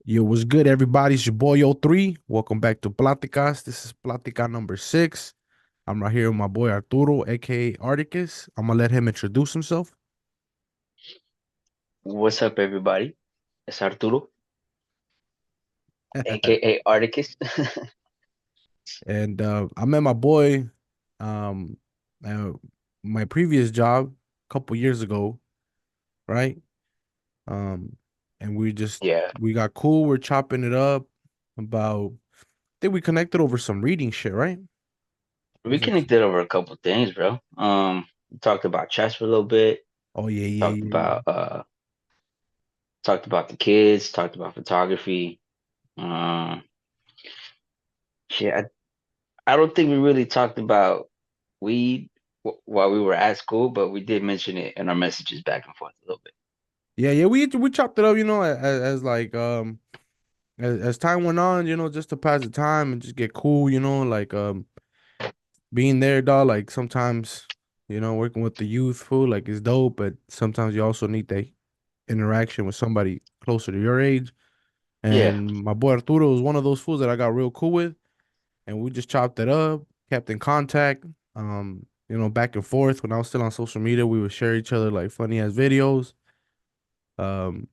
Yo, what's good, everybody? It's your boy Othree. Welcome back to Platicas. This is Platica number 6. I'm right here with my boy Arturo, aka Articus. I'm gonna let him introduce himself. What's up, everybody? It's Arturo, aka Articus. And I met my boy um uh, my previous job a couple years ago, right? Um, and Yeah, we got cool. We're chopping it up about. I think we connected over some reading shit, right? we Was it? connected over a couple things, bro. We talked about chess for a little bit. Oh yeah, yeah, Talked yeah, yeah. about talked about the kids. Talked about photography. Um, shit, I don't think we really talked about weed while we were at school, but we did mention it in our messages back and forth a little bit. Yeah, yeah, we chopped it up, as like as time went on, just to pass the time and just get cool, like being there, dog. Like sometimes, working with the youth, fool, like it's dope, but sometimes you also need that interaction with somebody closer to your age. Yeah, And my boy Arturo was one of those fools that I got real cool with, and we just chopped it up, kept in contact, back and forth. When I was still on social media, we would share each other like funny ass videos. Um,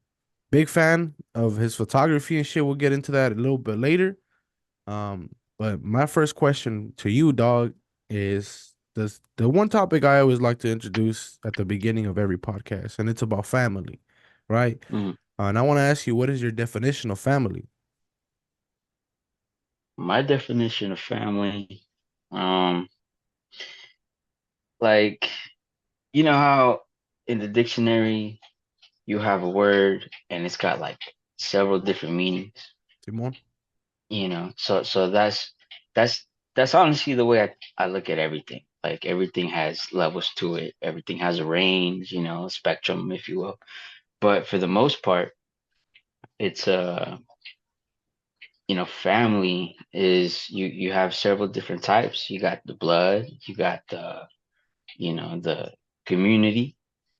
Big fan of his photography and shit. We'll get into that a little bit later. But my first question to you, dog, is the one topic I always like to introduce at the beginning of every podcast, and it's about family, right? mhm. And I want to ask you, what is your definition of family? My definition of family, um, like you know how in the dictionary you have a word and it's got like several different meanings, Simon? so that's that's honestly the way I look at everything. Like everything has levels to it, everything has a range, a spectrum, if you will. But for the most part, it's family is you have several different types. You got the blood, you got the community,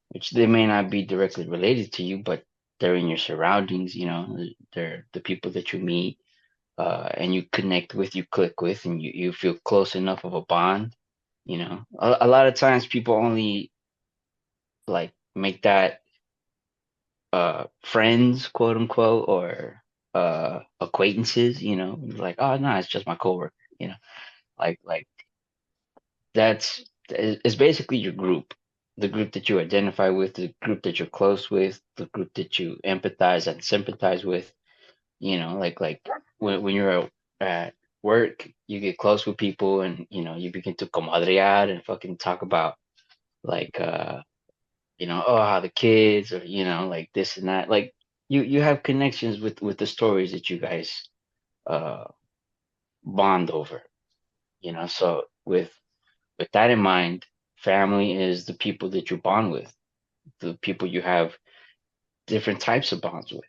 which they may not be directly related to you, but they're in your surroundings. They're the people that you meet, and you connect with, you click with, and you feel close enough of a bond. A lot of times people only like make that friends, quote unquote, or acquaintances. Like, oh no, it's just my coworker. Like that's it's basically your group, the group that you identify with, the group that you're close with, the group that you empathize and sympathize with. Like when you're at work, you get close with people, and you begin to comadrear and fucking talk about like oh, how the kids, or like this and that. Like you have connections with the stories that you guys uh bond over. So with that in mind, family is the people that you bond with, the people you have different types of bonds with.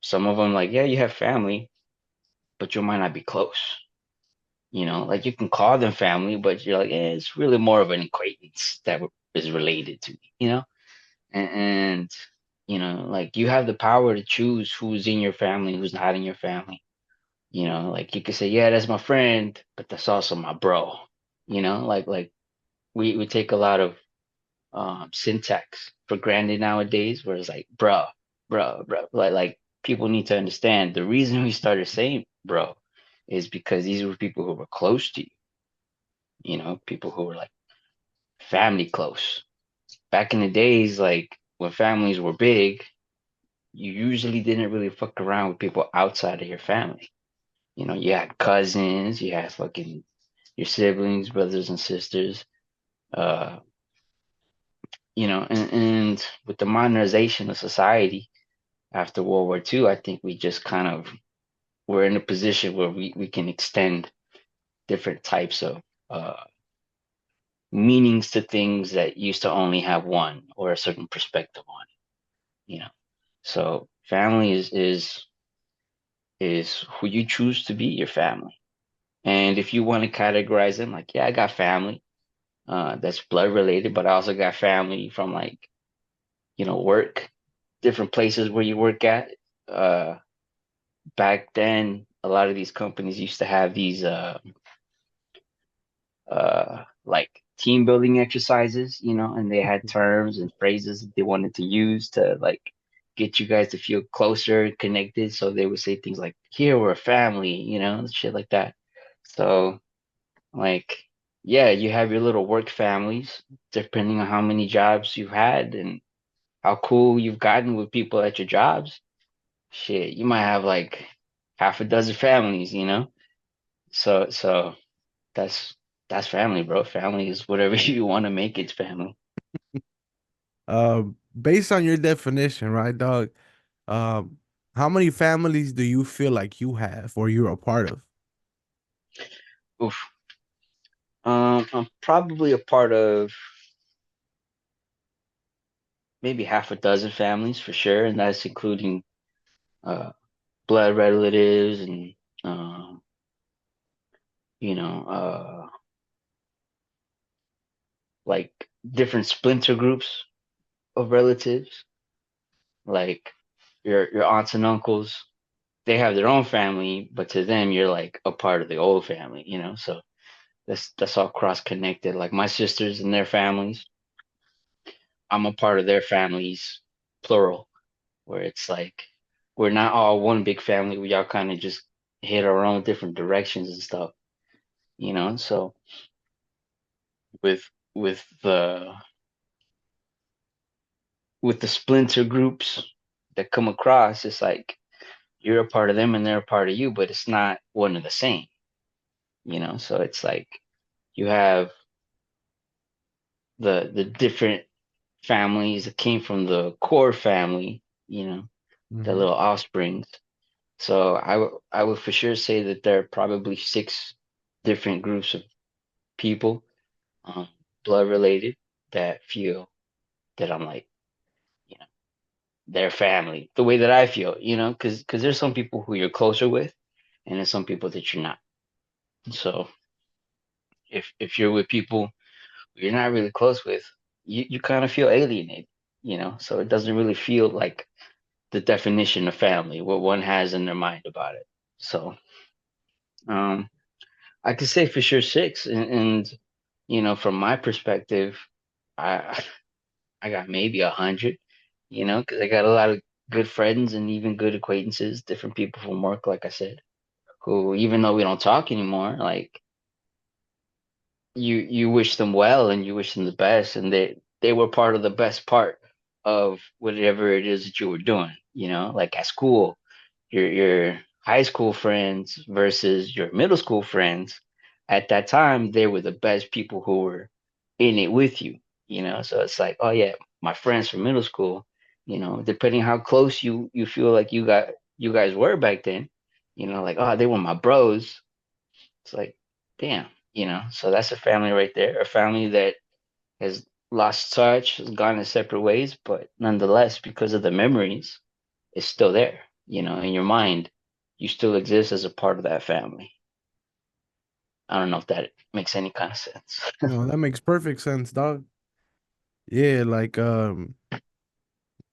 Some of them, like, yeah, you have family, but you might not be close. Like you can call them family, but you're like, eh, it's really more of an acquaintance that is related to me. And like you have the power to choose who's in your family, who's not in your family. Like you could say, yeah, that's my friend, but that's also my bro. Like we take a lot of syntax for granted nowadays, where it's like, bro. Like people need to understand the reason we started saying bro is because these were people who were close to you, people who were like family close. Back in the days, like when families were big, you usually didn't really fuck around with people outside of your family. You had cousins, you had fucking your siblings, brothers and sisters, uh, and with the modernization of society after World War II, I think we just kind of we're in a position where we can extend different types of meanings to things that used to only have one or a certain perspective on it, So family is who you choose to be your family. And if you want to categorize them, like, yeah, I got family, that's blood related, but I also got family from like, work, different places where you work at. back then, a lot of these companies used to have these like team building exercises, and they had terms and phrases that they wanted to use to like get you guys to feel closer and connected. So they would say things like, "Here we're a family," shit like that. So like, yeah, you have your little work families, depending on how many jobs you've had and how cool you've gotten with people at your jobs. Shit, you might have like half a dozen families. So that's that's family, bro. Family is whatever you want to make it family. Based on your definition, right, dog? Um, how many families do you feel like you have or you're a part of? Oof. I'm probably a part of maybe half a dozen families for sure, and that's including uh, blood relatives and uh, you know, like different splinter groups of relatives, like your aunts and uncles. They have their own family, but to them, you're like a part of the old family. So that's all cross connected. Like my sisters and their families, I'm a part of their families, plural, where it's like we're not all one big family. We all kind of just hit our own different directions and stuff. So with with the with the splinter groups that come across, it's like you're a part of them and they're a part of you, but it's not one and the same. So it's like you have the different families that came from the core family, the Hmm. little offsprings. So I would for sure say that there are probably six different groups of people, um, blood related, that feel that I'm like, you know, their family, the way that I feel, because there's some people who you're closer with, and there's some people that you're not. So if you're with people you're not really close with, you kind of feel alienated. So it doesn't really feel like the definition of family, what one has in their mind about it. So um, I could say for sure six, and from my perspective, I I got maybe 100, because I got a lot of good friends and even good acquaintances, different people from work, like I said, who even though we don't talk anymore, like you wish them well and you wish them the best, and they were part of the best part of whatever it is that you were doing, like at school, your high school friends versus your middle school friends. At that time they were the best people who were in it with you, so it's like, oh yeah, my friends from middle school, depending how close you feel like you guys were back then, like, oh, they were my bros. It's like, damn, so that's a family right there, a family that has lost touch, has gone in separate ways, but nonetheless, because of the memories, it's still there, in your mind. You still exist as a part of that family. I don't know if that makes any kind of sense. No, that makes perfect sense, dog. Yeah, like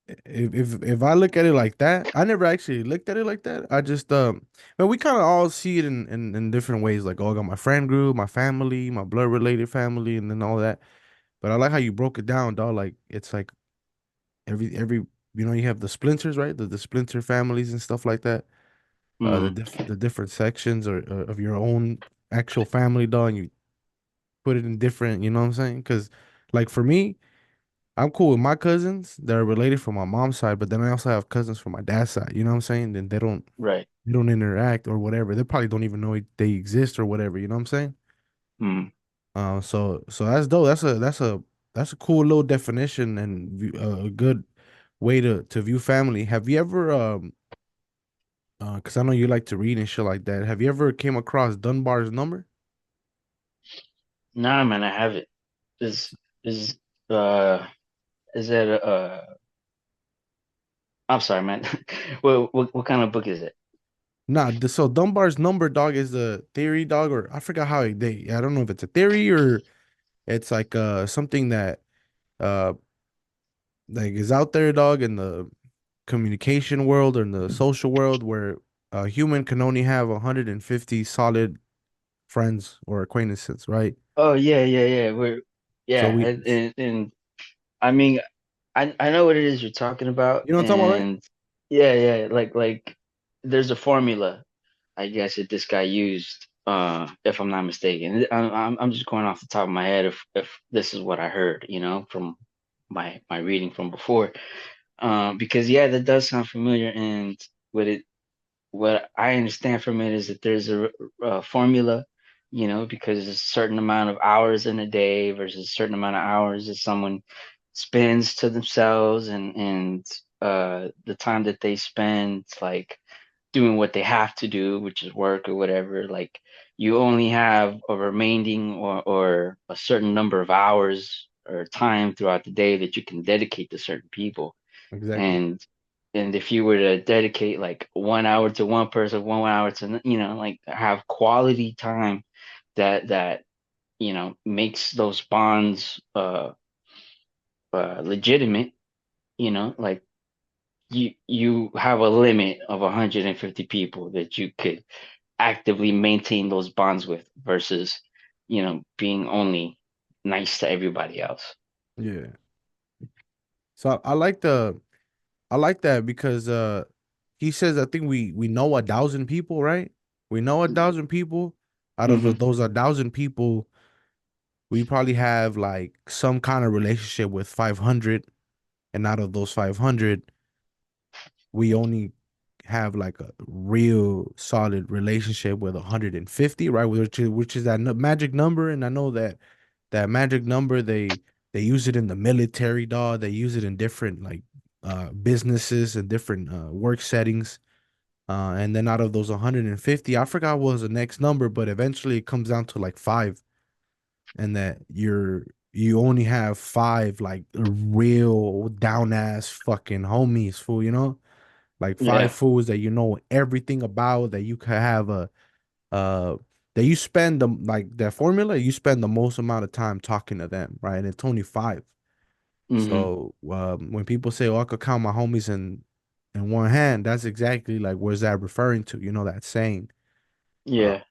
if I look at it like that, I never actually looked at it like that. I just but we kind of all see it in different ways. Like, oh, I got my friend group, my family, my blood related family, and then all that. But I like how you broke it down, dog. Like it's like every you have the splinters, right? The splinter families and stuff like that. Mm, The different sections or of your own actual family, dog. And you put it in different. You know what I'm saying? Because like for me, I'm cool with my cousins that are related from my mom's side, but then I also have cousins from my dad's side. You know what I'm saying? And right. they don't interact or whatever. They probably don't even know they exist or whatever. You know what I'm saying? Mm. So that's dope. That's a cool little definition and a good way to view family. Have you ever because I know you like to read and shit like that. Have you ever came across Dunbar's number? Nah, man, I have it. Is uh is that I'm sorry, man. What kind of book is it? Nah, so Dunbar's number, dog, is the theory, dog, or I forgot how I don't know if it's a theory or it's like something that uh like is out there, dog, in the communication world or in the social world where a human can only have 150 solid friends or acquaintances, right? Oh yeah, yeah, yeah. So Yeah, we, and I mean, I know what it is you're talking about, you know what I'm talking about, right? and yeah, yeah, like there's a formula, I guess, that this guy used, if I'm not mistaken. I'm just going off the top of my head if this is what I heard, from my reading from before. Because yeah, that does sound familiar, and what I understand from it is that there's a formula, because there's a certain amount of hours in a day versus a certain amount of hours that someone spends to themselves, and the time that they spend like doing what they have to do, which is work or whatever. Like you only have a remaining or a certain number of hours or time throughout the day that you can dedicate to certain people, Exactly. and if you were to dedicate like 1 hour to one person, 1 hour to, like have quality time that makes those bonds legitimate, like you have a limit of 150 people that you could actively maintain those bonds with versus being only nice to everybody else. Yeah. So I like that because he says I think we know 1,000 people, right? We know 1,000 people. Out of Hmm. those 1,000 people, we probably have like some kind of relationship with 500, and out of those 500, we only have like a real solid relationship with 150, right? Which is that magic number, and I know that that magic number they use it in the military, dog. They use it in different like businesses and different work settings. And then out of those 150, I forgot what was the next number, but eventually it comes down to like five, and that you only have five like real down ass fucking homies, fool, like five Yeah. fools that you know everything about, that you could have a uh that you spend the like that formula, you spend the most amount of time talking to them, right? And it's only five. Hmm. So when people say, "Oh, I could count my homies in one hand," that's exactly like where's that referring to? That saying. Uh, Yeah.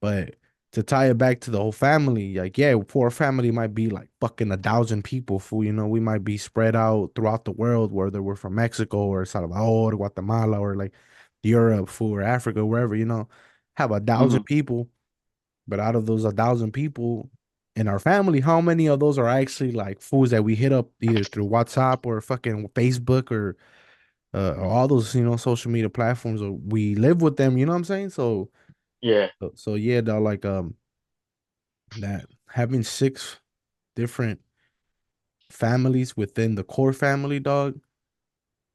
but to tie it back to the whole family, like yeah, poor family might be like fucking 1,000 people. Fool, we might be spread out throughout the world, whether we're from Mexico or Salvador, Guatemala, or like Europe, fool, or Africa, wherever. Have 1,000 Hmm. people, but out of those 1,000 people in our family, how many of those are actually like fools that we hit up either through WhatsApp or fucking Facebook or all those social media platforms, or we live with them? You know what I'm saying? Yeah. So yeah, dog, like that having six different families within the core family, dog.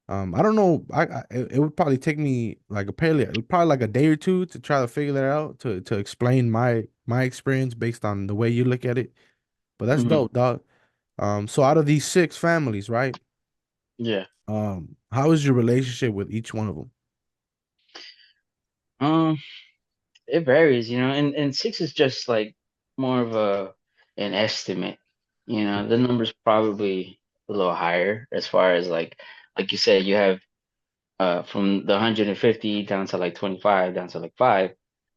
I don't know. It would probably take me like probably like a day or two to try to figure that out, to explain my experience based on the way you look at it. But that's Hmm. dope, dog. So out of these six families, right? Yeah. How is your relationship with each one of them? Um, it varies, and six is just like more of an estimate. The number's probably a little higher as far as like you said, you have from the 150 down to like 25 down to like five.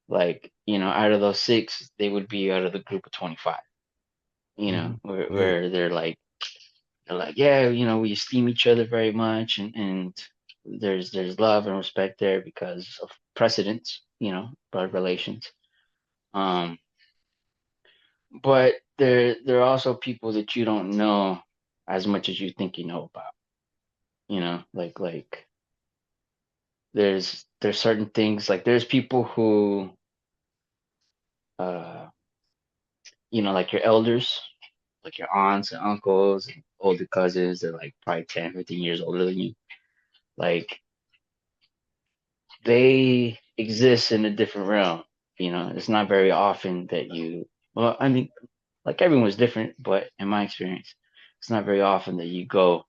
Like, out of those six, they would be out of the group of 25, Mm-hmm. Yeah, where they're like, yeah, we esteem each other very much, and there's love and respect there because of precedents, blood relations. Um, but there are also people that you don't know as much as you think you know about. Like there's certain things, like there's people who uh like your elders, like your aunts and uncles and older cousins. They're like probably 10, 15 years older than you. Like they exist in a different realm. It's not very often that well, I mean, like everyone's different, but in my experience, it's not very often that you go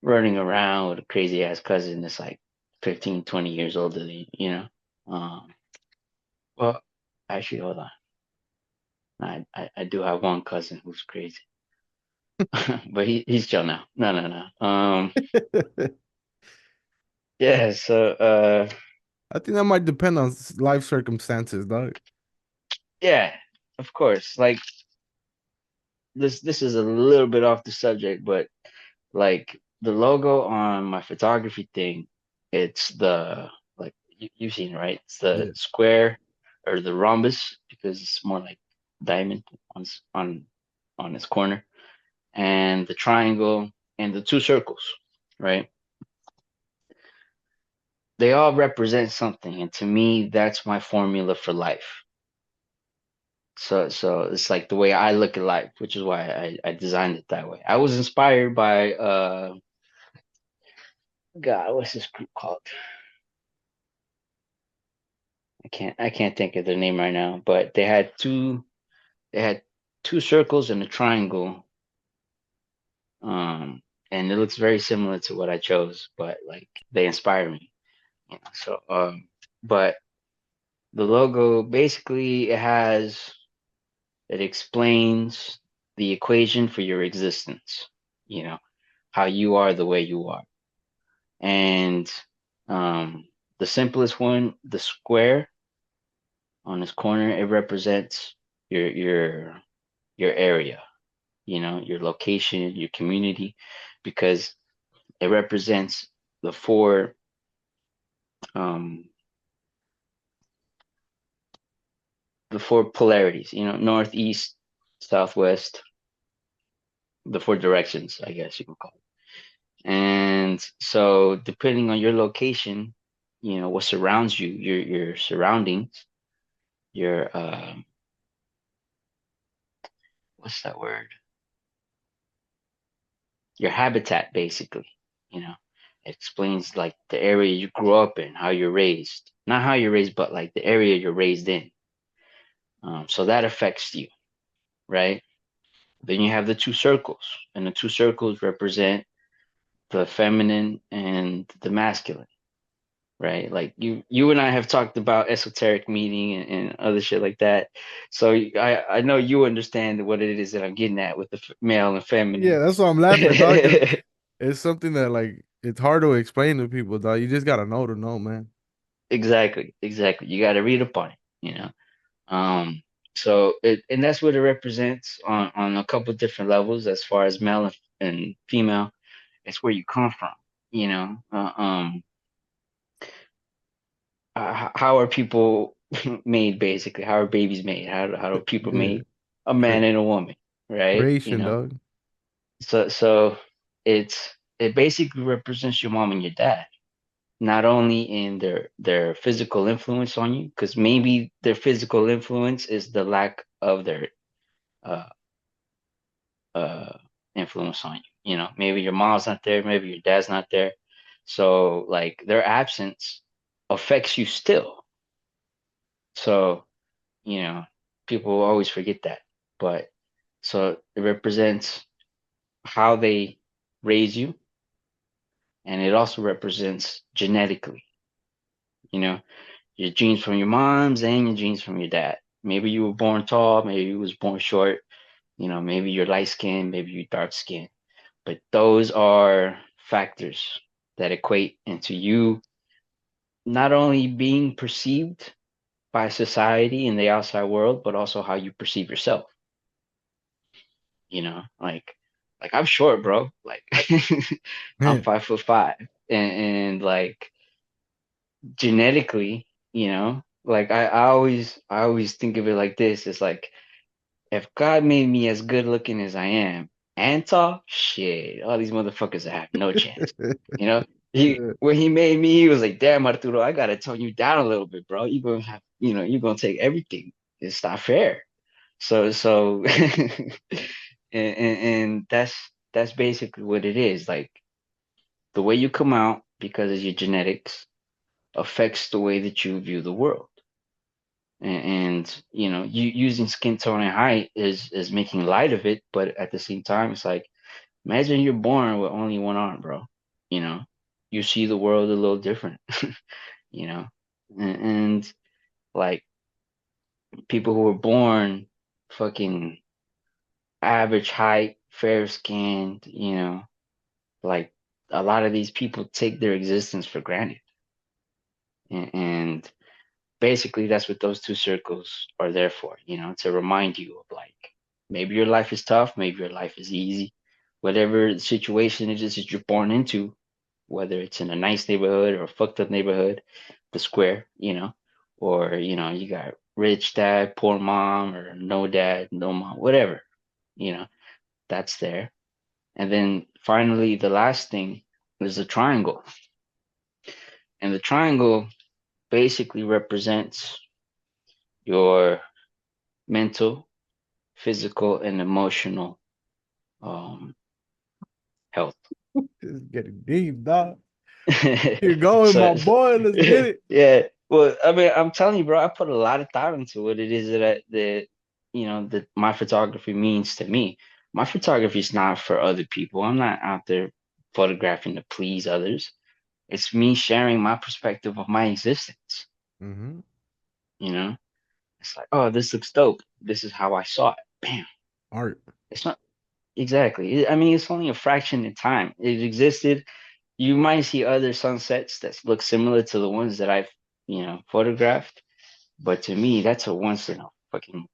running around with a crazy ass cousin that's like 15, 20 years older than you. Um, well, actually, hold on. I do have one cousin who's crazy, but he's chill now. No, no, no. Yeah, so I think that might depend on life circumstances, dog. Yeah, of course. Like this is a little bit off the subject, but like the logo on my photography thing, it's the like you've seen it, right? It's the Yeah. square or the rhombus because it's more like diamond on its corner, and the triangle and the two circles, right? They all represent something, and to me, that's my formula for life. So it's like the way I look at life, which is why I designed it that way. I was inspired by God, what's this group called? I can't think of their name right now, but they had two circles and a triangle. And it looks very similar to what I chose, but like they inspire me, you know. But the logo basically it explains the equation for your existence, you know, how you are the way you are. And the simplest one, the square on this corner, it represents your area, you know, your location, your community, because it represents the um four polarities, you know, north, east, southwest, the four directions, I guess you can call it. And so depending on your location, you know, what surrounds you, your surroundings, your what's that word? Your habitat basically, you know. It explains like the area you grew up in, how you're raised. Not how you're raised, but like the area you're raised in. So that affects you, right? Then you have the two circles, and the two circles represent the feminine and the masculine, right? Like you and I have talked about esoteric meaning and other shit like that. So I know you understand what it is that I'm getting at with the male and Yeah, feminine. that's why I'm laughing, dog. 'Cause it's something that like it's hard to explain to people, dog. You just gotta know to know, man. Exactly, exactly. You got to read up on it, you know. Um, so and that's what it represents on a couple different levels as far as male and female. It's where you come from, you know. How are people made basically? How are babies made? How are people Yeah, made? A cre man and a woman, right? You creation, know. dog. So it basically represents your mom and your dad, not only in their physical influence on you, because maybe their physical influence is the lack of their uh uh influence on you. You know, maybe your mom's not there, maybe your dad's not there. So like their absence affects you still. So, you know, people always forget that. But so it represents how they raise you, and it also represents genetically, you know, your genes from your moms and your genes from your dad. Maybe you were born tall, maybe you was born short, you know, maybe you're light skinned, maybe you're dark skinned. But those are factors that equate into you not only being perceived by society in the outside world, but also how you perceive yourself. You know, like I'm short, bro. Like I'm 5'5", and like genetically, you know, like I always think of it like this. It's like if God made me as good looking as I am and tall, shit, all these motherfuckers have no chance. You know, he Yeah. when he made me, he was like, "Damn, Arturo, I gotta tone you down a little bit, bro. You gonna have, you know, you're gonna take everything. It's not fair." So, and that's basically what it is. Like the way you come out because of your genetics affects the way that you view the world. And you know, you using skin tone and height is making light of it, but at the same time, it's like imagine you're born with only one arm, bro. You know, you see the world a little different. You know, and like people who were born fucking average height, fair skinned, you know, like a lot of these people take their existence for granted, And basically that's what those two circles are there for, to remind you of like maybe your life is tough, maybe your life is easy, whatever the situation it is that you're born into, whether it's in a nice neighborhood or a fucked up neighborhood, the square, or you got rich dad, poor mom, or no dad, no mom, whatever, you know, that's there. And then finally, the last thing is the triangle. And the triangle basically represents your mental, physical, and emotional um, health. It's getting deep, dog. You're going, my so, boy. Let's get it. yeah. Well, I mean, I'm telling you, bro, I put a lot of thought into what it is that my photography means to me. My photography is not for other people. I'm not out there photographing to please others. It's me sharing my perspective of my existence. Mm-hmm. You know, it's like, oh, this looks dope. This is how I saw it. Bam. Art. It's not exactly. I mean, it's only a fraction in time. It existed. You might see other sunsets that look similar to the ones that I've, photographed. But to me, that's a once in a fucking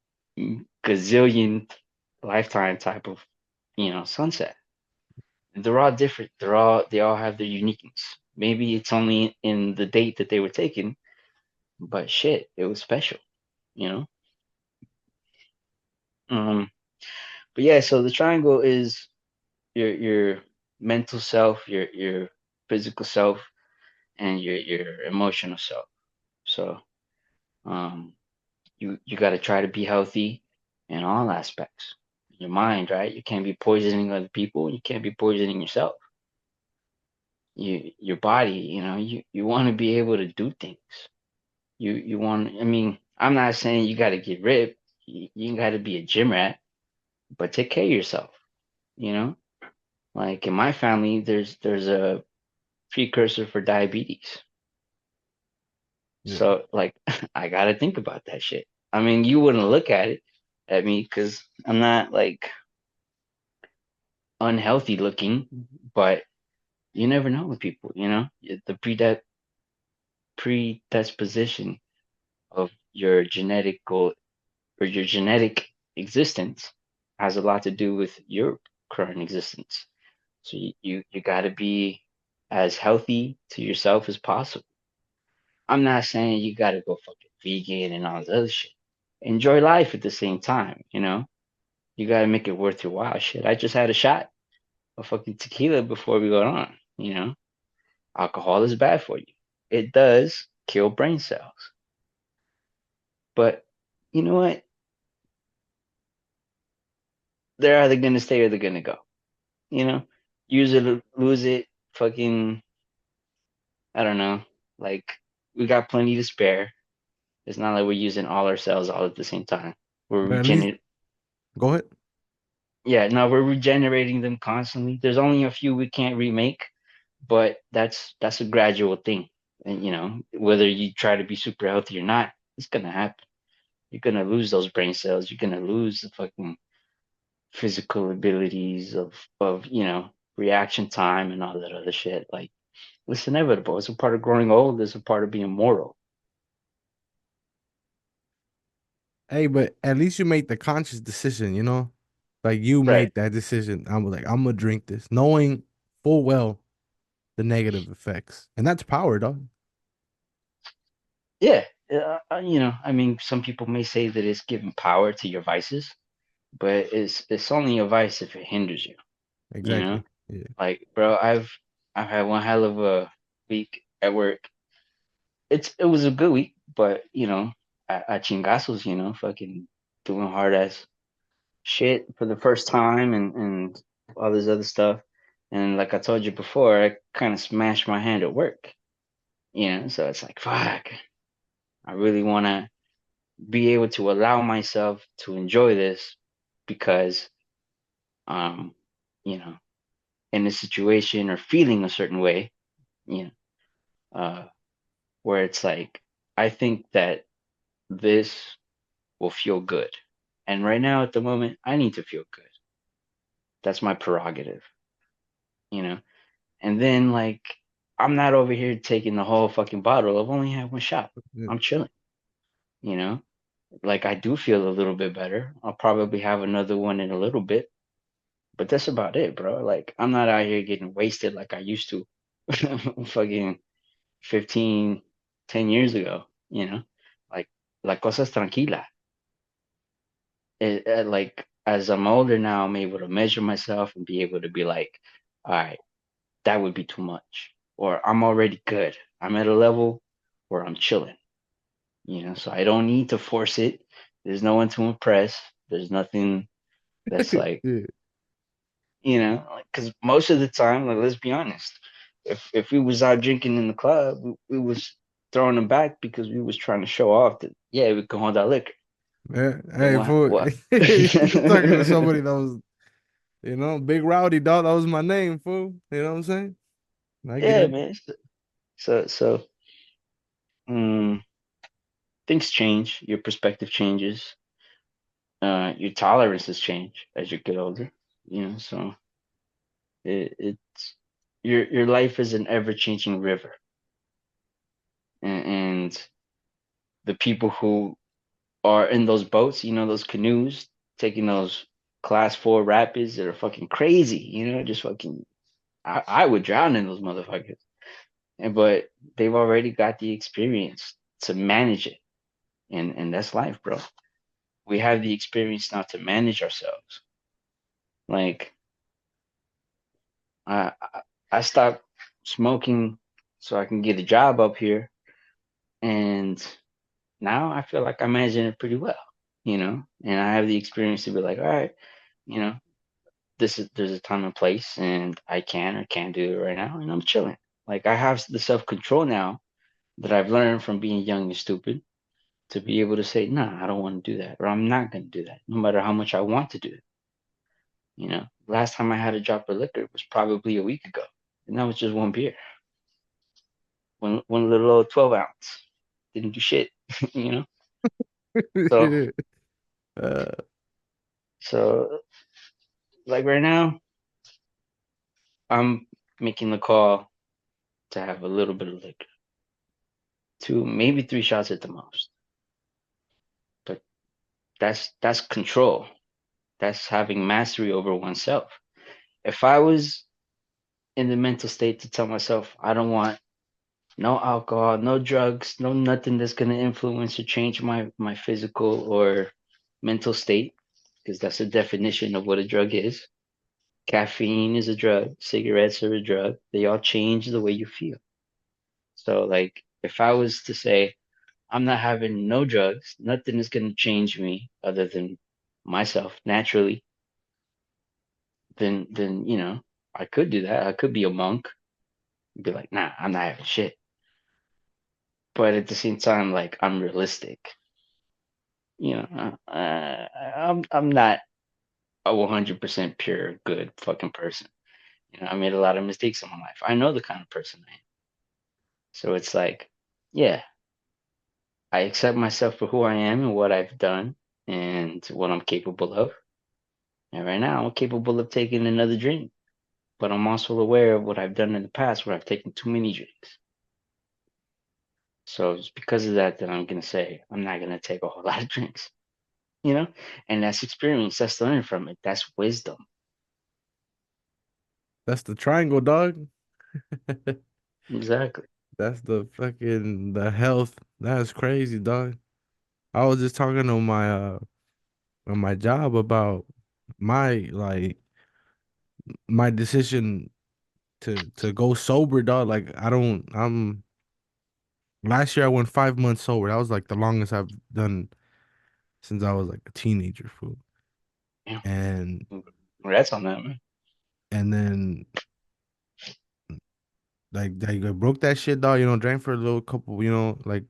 gazillion lifetime type of, sunset. They're all different. They all have their uniqueness. Maybe it's only in the date that they were taken, but shit, it was special, you know? Um, but yeah, so the triangle is your mental self, your physical self, and your emotional self. So um you got to try to be healthy in all aspects. Your mind, right? You can't be poisoning other people. You can't be poisoning yourself. Your body, you want to be able to do things. You want. I mean, I'm not saying you got to get ripped. You got to be a gym rat, but take care of yourself. You know, like in my family, there's a precursor for diabetes. Yeah. So like, I gotta think about that shit. I mean, you wouldn't look at me because I'm not like unhealthy looking, but you never know with people, the predisposition of your your genetic existence has a lot to do with your current existence. So you got to be as healthy to yourself as possible. I'm not saying you got to go fucking vegan and all this other shit. Enjoy life at the same time, You got to make it worth your while. Shit, I just had a shot of fucking tequila before we got on. Alcohol is bad for you. It does kill brain cells. But you know what? They're either gonna stay or they're gonna go. You know, use it or lose it. Fucking, I don't know. Like we got plenty to spare. It's not like we're using all our cells all at the same time. We're But at least regener go ahead. Yeah, no, we're regenerating them constantly. There's only a few we can't remake, but that's a gradual thing. And whether you try to be super healthy or not, it's gonna happen. You're gonna lose those brain cells. You're gonna lose the fucking physical abilities of reaction time and all that other shit. Like it's inevitable. It's a part of growing old. It's a part of being mortal. Hey, but at least you made the conscious decision, you know? Like you Right. made that decision. I'm like, I'm gonna drink this, knowing full well the negative effects. And that's power, dog. Yeah. I mean, some people may say that it's giving power to your vices, but it's only a vice if it hinders you. You know, Exactly. Yeah. like bro, I've had one hell of a week at work. It was a good week, but at chingazos, fucking doing hard ass shit for the first time and all this other stuff. And like I told you before, I kind of smashed my hand at work, so it's like, fuck, I really want to be able to allow myself to enjoy this because, um, you know, in a situation or feeling a certain way, you know, where it's like, I think that this will feel good. And right now at the moment, I need to feel good. That's my prerogative, you know? And then like I'm not over here taking the whole fucking bottle. I've only had one shot. Yeah. I'm chilling, you know? Like I do feel a little bit better. I'll probably have another one in a little bit, but that's about it, bro. Like I'm not out here getting wasted like I used to fucking 15, 10 years ago, you know? Like la cosa es tranquila. Like as I'm older now, I'm able to measure myself and be able to be like, all right, that would be too much. Or I'm already good. I'm at a level where I'm chilling, so I don't need to force it. There's no one to impress. There's nothing that's like, Yeah. because most of the time, like, let's be honest, if we was out drinking in the club, we was throwing them back because we was trying to show off that, yeah, we can hold our liquor. Yeah. Then Hey, what? fool. What? You're talking to somebody that was, Big Rowdy dog. That was my name, fool. You know what I'm saying? I get Yeah, it. man. So, um, things change. Your perspective changes. Your tolerances change as you get older. So it's your life is an ever changing river, and the people who are in those boats, those canoes, taking those class 4 rapids that are fucking crazy. Just fucking. I would drown in those motherfuckers, but they've already got the experience to manage it, and that's life, bro. We have the experience now to manage ourselves. Like I I stopped smoking so I can get a job up here, and now I feel like I'm managing it pretty well, and I have the experience to be like, all right, you know, there's a time and place, and I can or can't do it right now, and I'm chilling. Like I have the self control now that I've learned from being young and stupid to be able to say, nah, I don't want to do that, or I'm not going to do that, no matter how much I want to do it. Last time I had a drop of liquor was probably a week ago, and that was just one beer, one little old 12 ounce. Didn't do shit, you know. So Yeah. Uh, so like right now, I'm making the call to have a little bit of liquor, 2, maybe 3 shots at the most. But that's control. That's having mastery over oneself. If I was in the mental state to tell myself I don't want no alcohol, no drugs, no nothing that's gonna influence or change my physical or mental state, because that's the definition of what a drug is. Caffeine is a drug, cigarettes are a drug. They all change the way you feel. So like if I was to say I'm not having no drugs, nothing is gonna change me other than myself naturally, then I could do that. I could be a monk and be like, nah, I'm not having shit. But at the same time, like I'm realistic. I'm not a 100% pure good fucking person. I made a lot of mistakes in my life. I know the kind of person I am. So it's like, yeah, I accept myself for who I am and what I've done and what I'm capable of. And right now, I'm capable of taking another drink, but I'm also aware of what I've done in the past where I've taken too many drinks. So it's because of that that I'm gonna say I'm not gonna take a whole lot of drinks, you know. And that's experience. That's learning from it. That's wisdom. that's the triangle, dog. Exactly. That's the health. That's crazy, dog. I was just talking on my job about my my decision to go sober, dog. Like I don't I'm last year I went 5 months sober. That was like the longest I've done since I was like a teenager, fool. Yeah. And Congrats on that, man. then like I broke that shit, dog. Drank for a little couple, like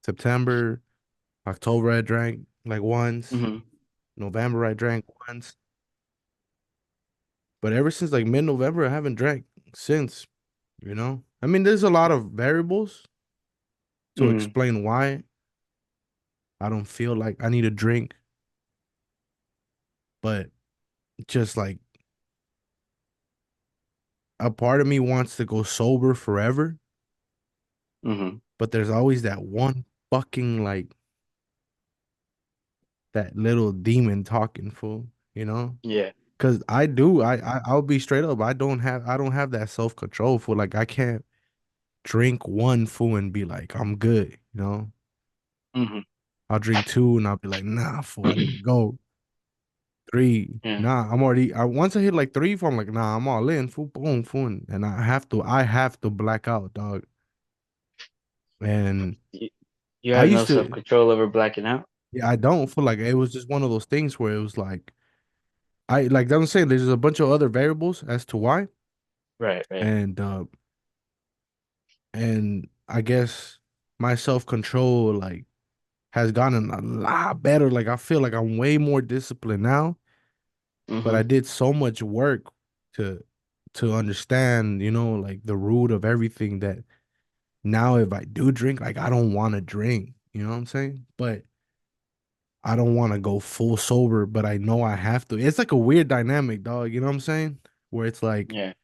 September, October I drank like once. Hmm. November I drank once. But ever since like mid-November I haven't drank since. I mean, there's a lot of variables to Hmm. explain why I don't feel like I need a drink, but just like a part of me wants to go sober forever, Mm-hmm. but there's always that one fucking like that little demon talking fool, you know? Yeah. Cause I'll be straight up. I don't have that self control for like I can't drink one fool and be like I'm good, you know. Mm-hmm. I'll drink two and I'll be like nah fool I need to go three. Yeah. Nah, I'm already. I once I hit like three, fool, I'm like nah I'm all in fool boom fool and I have to black out dog. And You, you I have no used to self-control over blacking out? yeah I don't feel like it was just one of those things where it was like I like I'm saying there's a bunch of other variables as to why Right, right. and I guess my self control like has gotten a lot better. Like I feel like I'm way more disciplined now, but I Mm-hmm. did so much work to understand, you know, like the root of everything that now if I do drink, like I don't want to drink, you know what I'm saying? But I don't want to go full sober, but I know I have to. It's like a weird dynamic, dog, you know what I'm saying? Where it's like Yeah.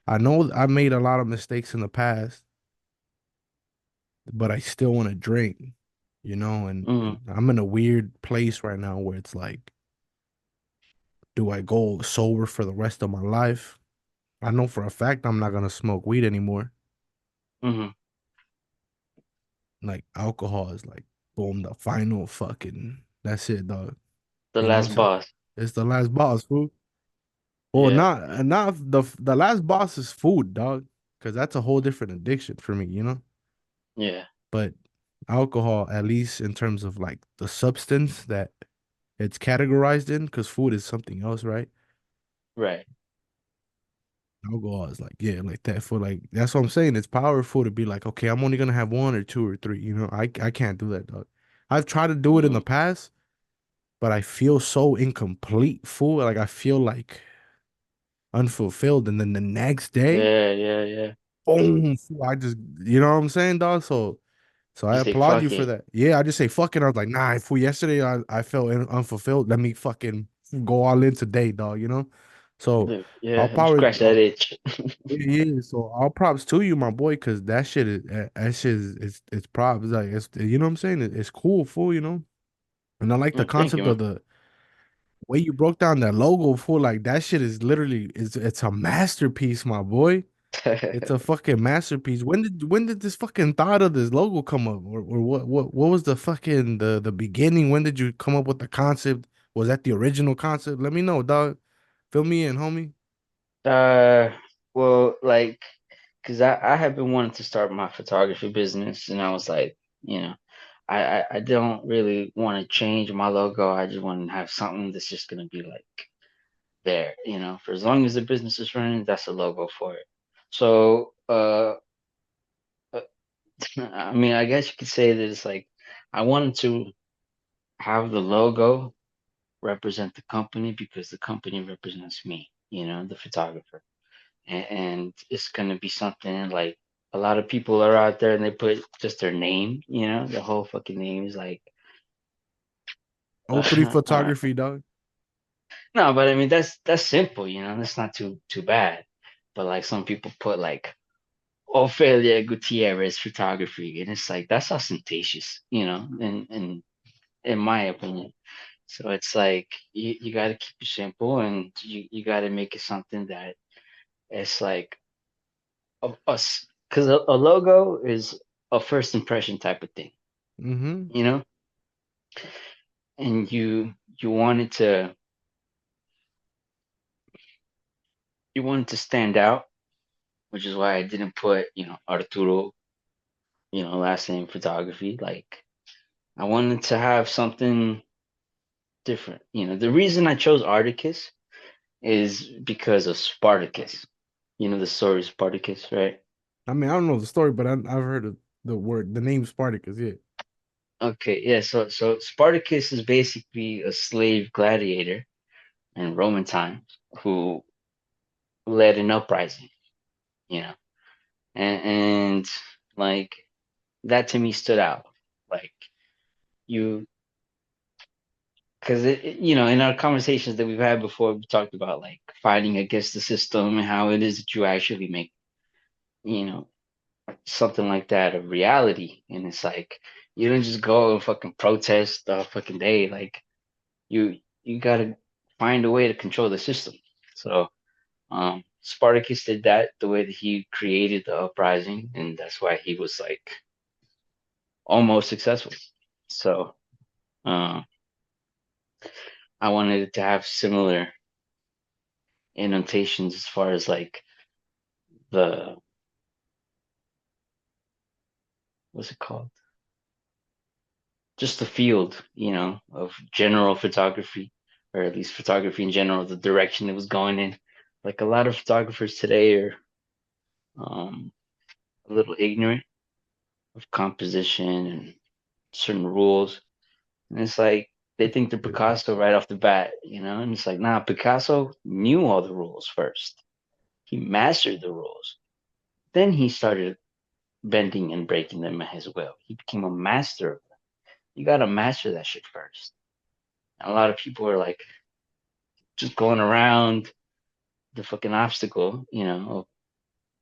I know I made a lot of mistakes in the past, but I still want to drink, you know, Mm-hmm. and I'm in a weird place right now where it's like, do I go sober for the rest of my life? I know for a fact I'm not gonna smoke weed anymore. Mm-hmm. Like alcohol is like boom, the final fucking that's it, dog. The You know what I'm last saying? boss. It's the last boss, food. Well, Yeah. not the last boss is food, dog. Cause that's a whole different addiction for me, you know? Yeah. But alcohol, at least in terms of like the substance that it's categorized in, because food is something else, right? Right. Alcohol is like, yeah, like that for like that's what I'm saying. It's powerful to be like, okay, I'm only gonna have one or two or three. You know, I can't do that, dog. I've tried to do it in Mm-hmm. the past, but I feel so incomplete, fool. Like I feel like unfulfilled, and then the next day, Yeah, yeah, yeah. boom, fool, I just you know what I'm saying, dog. So I You say applaud you fuck for it. that. Yeah, I just say fucking. I was like, nah, fool. Yesterday I felt unfulfilled. Let me fucking go all in today, dog. You know. So Look, I'll yeah, power. scratch that itch. Yeah, yeah. So all props to you, my boy, because that shit is it's props. Like it's you know what I'm saying. It's cool, fool. You know, and I like the Mm, thank you, concept man. of the way you broke down that logo, fool. Like that shit is literally it's a masterpiece, my boy. It's a fucking masterpiece. When did this fucking thought of this logo come up, or what was the fucking the beginning? When did you come up with the concept? Was that the original concept? Let me know, dog. Fill me in, homie. Uh, well, like, cause I have been wanting to start my photography business, and I was like, you know, I don't really want to change my logo. I just want to have something that's just gonna be like there, for as long as the business is running, that's a logo for it. So, uh, I mean, I guess you could say that it's like I wanted to have the logo represent the company because the company represents me, the photographer. And it's gonna be something like a lot of people are out there and they put just their name, the whole fucking name is like O3 uh, photography, dog. no, but I mean that's simple, that's not too bad. But like some people put like Ophelia Gutierrez photography, and it's like that's ostentatious, in my opinion. So it's like you got to keep it simple, and you got to make it something that it's like of us, because a logo is a first impression type of thing, Mm-hmm. you know, and you want it to you want it to stand out, which is why I didn't put Arturo, last name photography. Like I wanted to have something different. The reason I chose Articus is because of Spartacus. You know the story of Spartacus, right? I mean, I don't know the story, but I've heard of the name Spartacus. Yeah. Okay, yeah. So Spartacus is basically a slave gladiator in Roman times who led an uprising, you know, and like that to me stood out. Like you, because in our conversations that we've had before, we talked about like fighting against the system and how it is that you actually make, you know, something like that a reality. And it's like you don't just go and fucking protest the fucking day. Like you gotta find a way to control the system. So Spartacus did that the way that he created the uprising, and that's why he was like almost successful. So uh, I wanted it to have similar annotations as far as like the what's it called? Just the field, of general photography, or at least photography in general, the direction it was going in. Like a lot of photographers today are um, a little ignorant of composition and certain rules. And it's like they think they're Picasso right off the bat, and it's like, nah, Picasso knew all the rules first. He mastered the rules. Then he started bending and breaking them at his will. He became a master of them. You got to master that shit first. And a lot of people are like just going around the fucking obstacle, of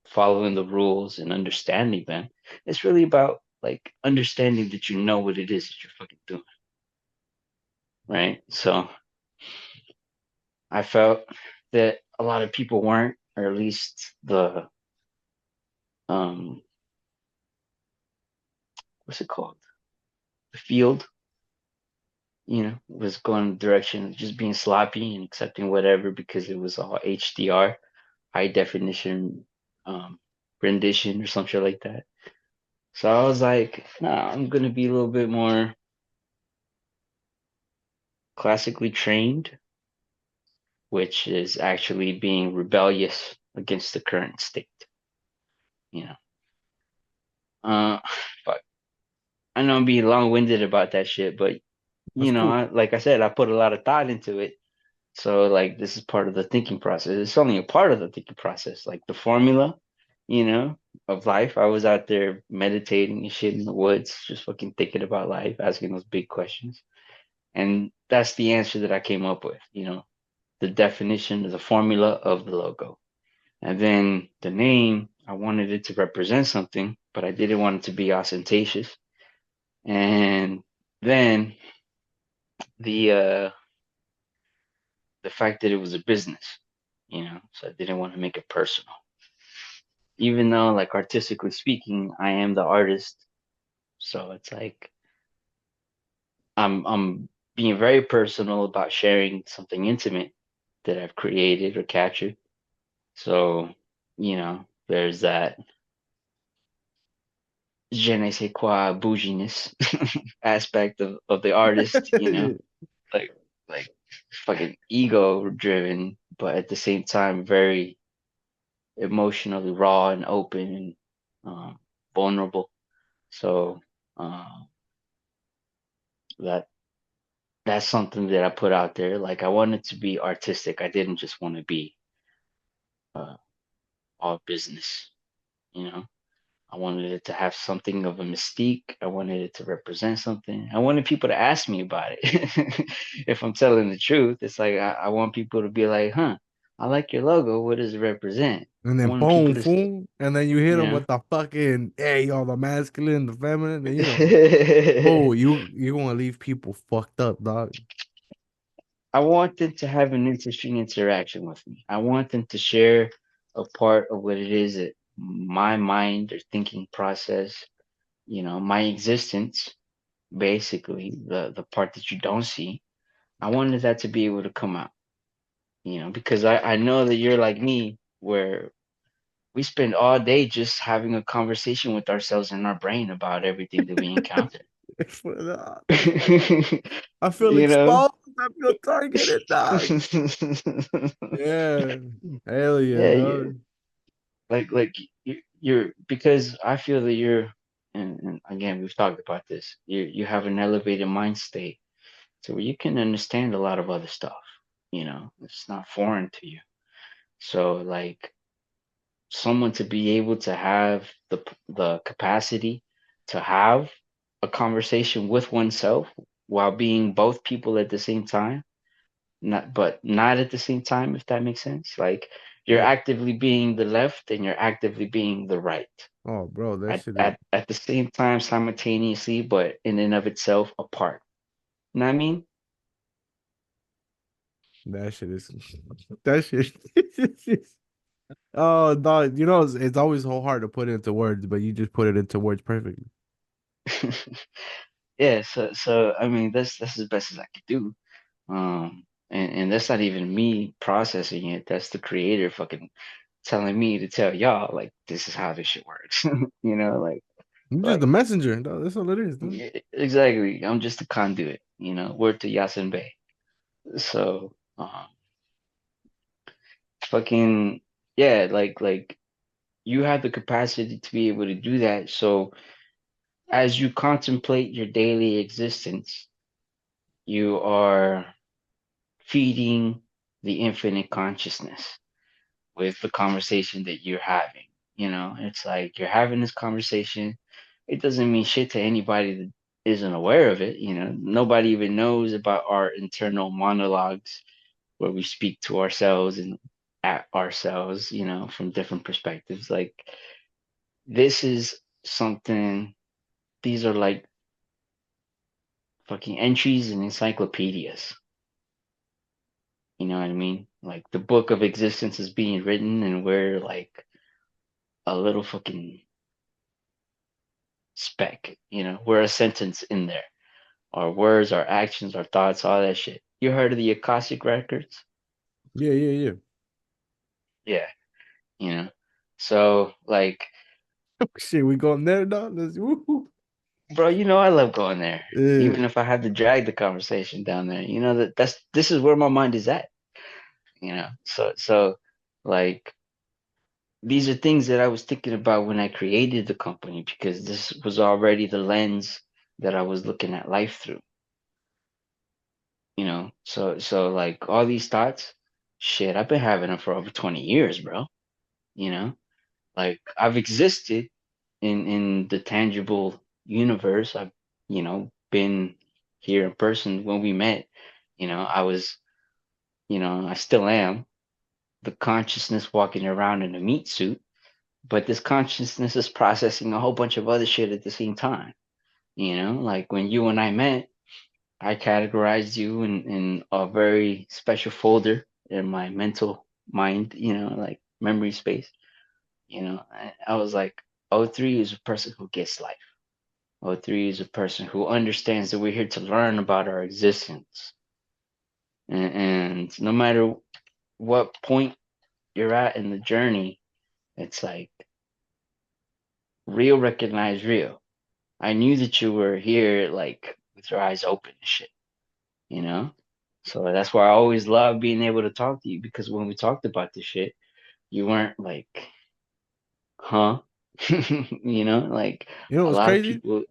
following the rules and understanding them. It's really about like understanding that you know what it is that you're fucking doing, right? So I felt that a lot of people weren't, or at least the um what's it called? The field, was going the direction of just being sloppy and accepting whatever because it was all HDR, high definition rendition or some shit like that. So I was like, nah, I'm gonna be a little bit more classically trained, which is actually being rebellious against the current state, you know. Uh, but I know I'm being long-winded about that shit, but That's cool. like I said, I put a lot of thought into it. So like this is part of the thinking process. It's only a part of the thinking process. Like the formula, of life. I was out there meditating and shit in the woods, just fucking thinking about life, asking those big questions. And that's the answer that I came up with, the definition, the formula of the logo. And then the name, I wanted it to represent something, but I didn't want it to be ostentatious. And then the uh the fact that it was a business, so I didn't want to make it personal. Even though like artistically speaking, I am the artist, so it's like I'm being very personal about sharing something intimate that I've created or captured. So, there's that je ne sais quoi bouginess aspect of the artist, like like fucking ego driven, but at the same time very emotionally raw and open and vulnerable. So uh, that that's something that I put out there. Like I wanted to be artistic. I didn't just want to be uh, all business. You know, I wanted it to have something of a mystique. I wanted it to represent something. I wanted people to ask me about it. If I'm telling the truth, it's like I want people to be like, "Huh, I like your logo. What does it represent?" And I then want people boom, to, boom. And then you hit you them know. with the fucking, hey, all the masculine, the feminine, and oh, you gonna leave people fucked up, dog. I want them to have an interesting interaction with me. I want them to share a part of what it is that my mind or thinking process, my existence, basically the part that you don't see. I wanted that to be able to come out, because I know that you're like me, where we spend all day just having a conversation with ourselves in our brain about everything that we encounter. I feel you know? exposed. I feel targeted, dog. Yeah, hell yeah, Yeah, you dog. like you're because I feel that you're and again we've talked about this. You have an elevated mind state so where you can understand a lot of other stuff. It's not foreign to you. So like someone to be able to have the capacity to have a conversation with oneself while being both people at the same time, not at the same time, if that makes sense. Like you're Yeah. actively being the left and you're actively being the right Oh, bro, that at shit is at the same time simultaneously, but in and of itself apart. You know what I mean? that shit is that shit. Oh, dog, it's always so hard to put into words, but you just put it into words perfectly. Yeah, so I mean that's as best as I could do. And that's not even me processing it. That's the creator fucking telling me to tell y'all like this is how this shit works. You know, I'm just the like messenger, dog. That's all it is, dog. yeah, exactly. I'm just a conduit, word to Yasin Bey. So fucking yeah, like you have the capacity to be able to do that. So as you contemplate your daily existence, you are feeding the infinite consciousness with the conversation that you're having. It's like you're having this conversation. It doesn't mean shit to anybody that isn't aware of it. Nobody even knows about our internal monologues where we speak to ourselves and at ourselves, from different perspectives. Like this is something, these are like fucking entries in encyclopedias. You know what I mean? Like the book of existence is being written and we're like a little fucking speck, we're a sentence in there. Our words, our actions, our thoughts, all that shit. You heard of the Akashic records? Yeah, yeah, yeah. Yeah, you know. So like, Shit, we going there, dog. Let's woo. bro, I love going there. Yeah. Even if I have to drag the conversation down there, this is where my mind is at, So like these are things that I was thinking about when I created the company because this was already the lens that I was looking at life through. So like all these thoughts, shit, I've been having them for over 20 years, bro. You know, like I've existed in the tangible universe. I've, been here in person when we met. I was, I still am the consciousness walking around in a meat suit, but this consciousness is processing a whole bunch of other shit at the same time. Like when you and I met, I categorized you in a very special folder in my mental mind, like memory space. I was like, O3 is a person who gets life. O3 is a person who understands that we're here to learn about our existence. And no matter what point you're at in the journey, it's like real recognize real. I knew that you were here, like with your eyes open and shit, you know? So that's why I always love being able to talk to you because when we talked about this shit, you weren't like, huh? Like a What's lot of crazy? people,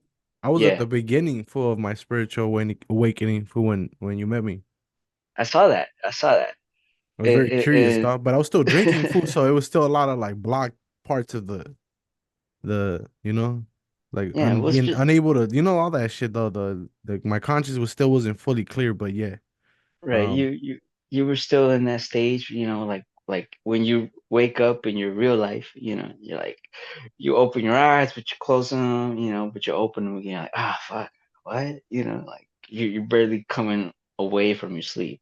I was at yeah, the beginning full of my spiritual awakening for when you met me. I saw that. I saw that. I was very curious, And dog, but I was still drinking food, so it was still a lot of like blocked parts of like yeah, it was being just unable to, all that shit though. My conscience was still wasn't fully clear, but yeah. right. Um, You were still in that stage, like when you wake up in your real life, you're like you open your eyes, but you close them, but you open them again, like fuck, what, like you're barely coming away from your sleep,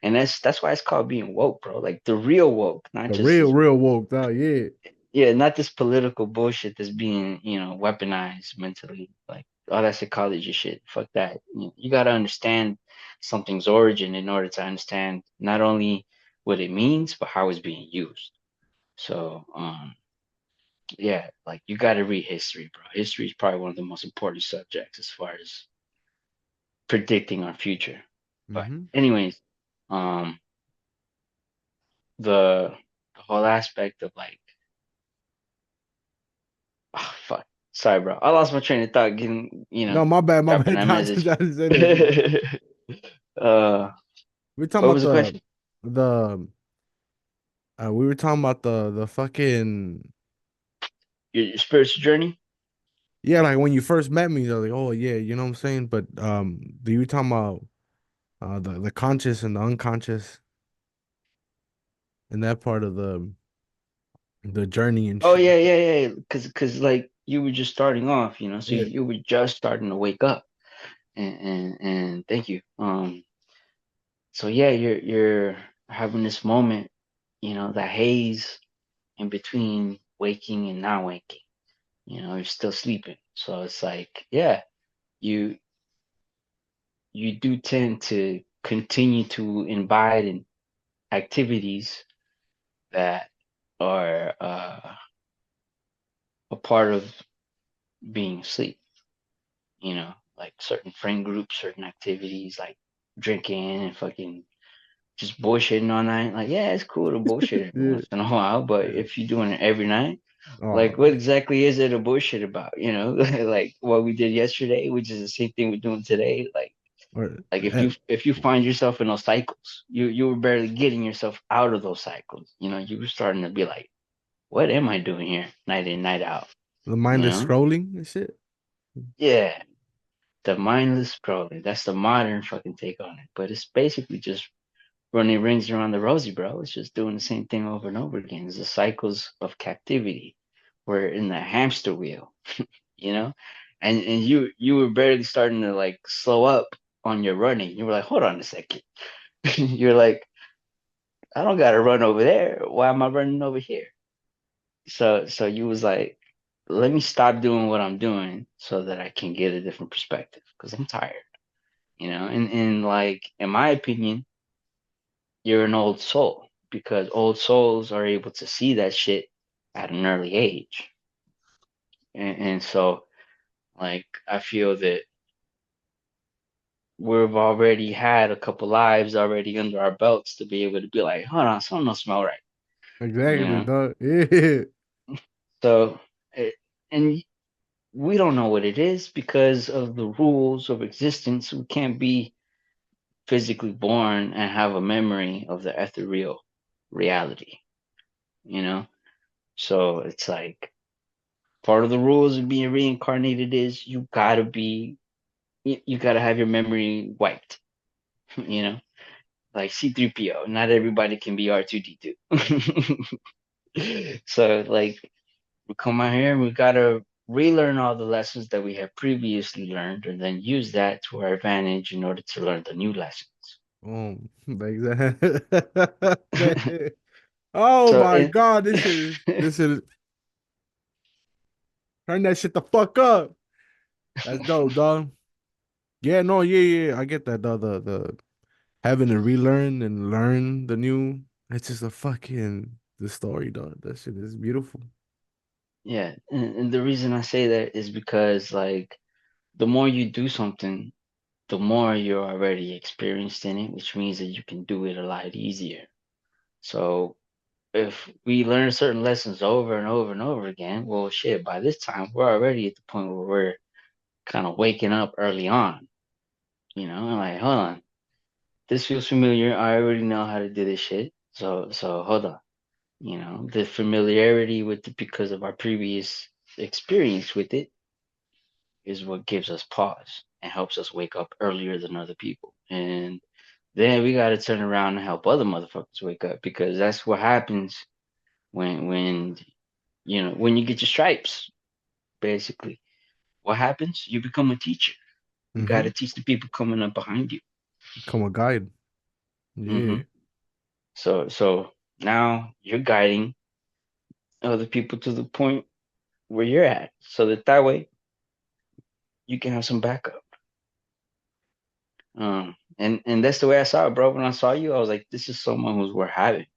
and that's why it's called being woke, bro. Like the real woke, not the just this, real woke, dog. Yeah. yeah, not this political bullshit that's being weaponized mentally, like all that psychology shit. Fuck that. You got to understand something's origin in order to understand not only what it means but how it's being used. So yeah, like you got to read history, bro. History is probably one of the most important subjects as far as predicting our future. But Mm-hmm. anyways, um the whole aspect of like, oh, fuck. Sorry, bro. I lost my train of thought getting, No, my bad, my dropping bad. that I message. just said this shit. uh, We're talking what about was the question? the we were talking about the fucking Your spiritual journey? Yeah, like when you first met me, they're like, oh yeah, you know what I'm saying? But do you talking about the conscious and the unconscious and that part of the journey and Oh shit? yeah, yeah, yeah. Cause like you were just starting off, you know, so Yeah. you were just starting to wake up. And thank you. So yeah, you're having this moment, you know, that haze in between waking and not waking. You know, you're still sleeping. So it's like, yeah, you you do tend to continue to invite in activities that are a part of being asleep. You know, like certain friend groups, certain activities, like drinking and fucking just bullshitting all night. Like, yeah, it's cool to bullshit every Yeah. once in a while, but Yeah. if you're doing it every night, Oh, like, what exactly is it a bullshit about? You know, like what we did yesterday, which is the same thing we're doing today. or, Like eh, if you find yourself in those cycles, you were barely getting yourself out of those cycles. You know, you were starting to be like, what am I doing here, night in, night out? the You mindless know, scrolling and shit. yeah, the mindless scrolling. That's the modern fucking take on it, but it's basically just running rings around the rosy, bro. It's just doing the same thing over and over again. It's the cycles of captivity. We're in the hamster wheel, you know? And you were barely starting to like slow up on your running. You were like, hold on a second. You're like, I don't gotta run over there. Why am I running over here? So you was like, let me stop doing what I'm doing so that I can get a different perspective because I'm tired, you know? And like in my opinion, you're an old soul because old souls are able to see that shit at an early age. And so, like, I feel that we've already had a couple lives already under our belts to be able to be like, hold on, something don't smell right, you Exactly, know? dog. Yeah. So, it, and we don't know what it is because of the rules of existence. We can't be physically born and have a memory of the ethereal reality, you know? So it's like, part of the rules of being reincarnated is you gotta have your memory wiped. You know, like C3PO. Not everybody can be R2D2. So like we come out here and we gotta relearn all the lessons that we have previously learned, and then use that to our advantage in order to learn the new lessons. Like that. Oh So my it, God, this is turn that shit the fuck up. That's dope, dog. Yeah, no, yeah, yeah. I get that, dog. The having to relearn and learn the new. It's just a fucking the story, dog. That shit is beautiful. yeah, and the reason I say that is because like the more you do something, the more you're already experienced in it, which means that you can do it a lot easier. So if we learn certain lessons over and over and over again, well, shit, by this time we're already at the point where we're kind of waking up early on, you know, and like, hold on, this feels familiar. I already know how to do this shit. So hold on, you know, the familiarity with it because of our previous experience with it is what gives us pause and helps us wake up earlier than other people. And then we got to turn around and help other motherfuckers wake up because that's what happens when you know when you get your stripes. Basically, what happens? You become a teacher. You got Mm-hmm. to teach the people coming up behind you. Become a guide. Hmm. Yeah. So now you're guiding other people to the point where you're at, so that way you can have some backup. And that's the way I saw it, bro. When I saw you, I was like, this is someone who's worth having.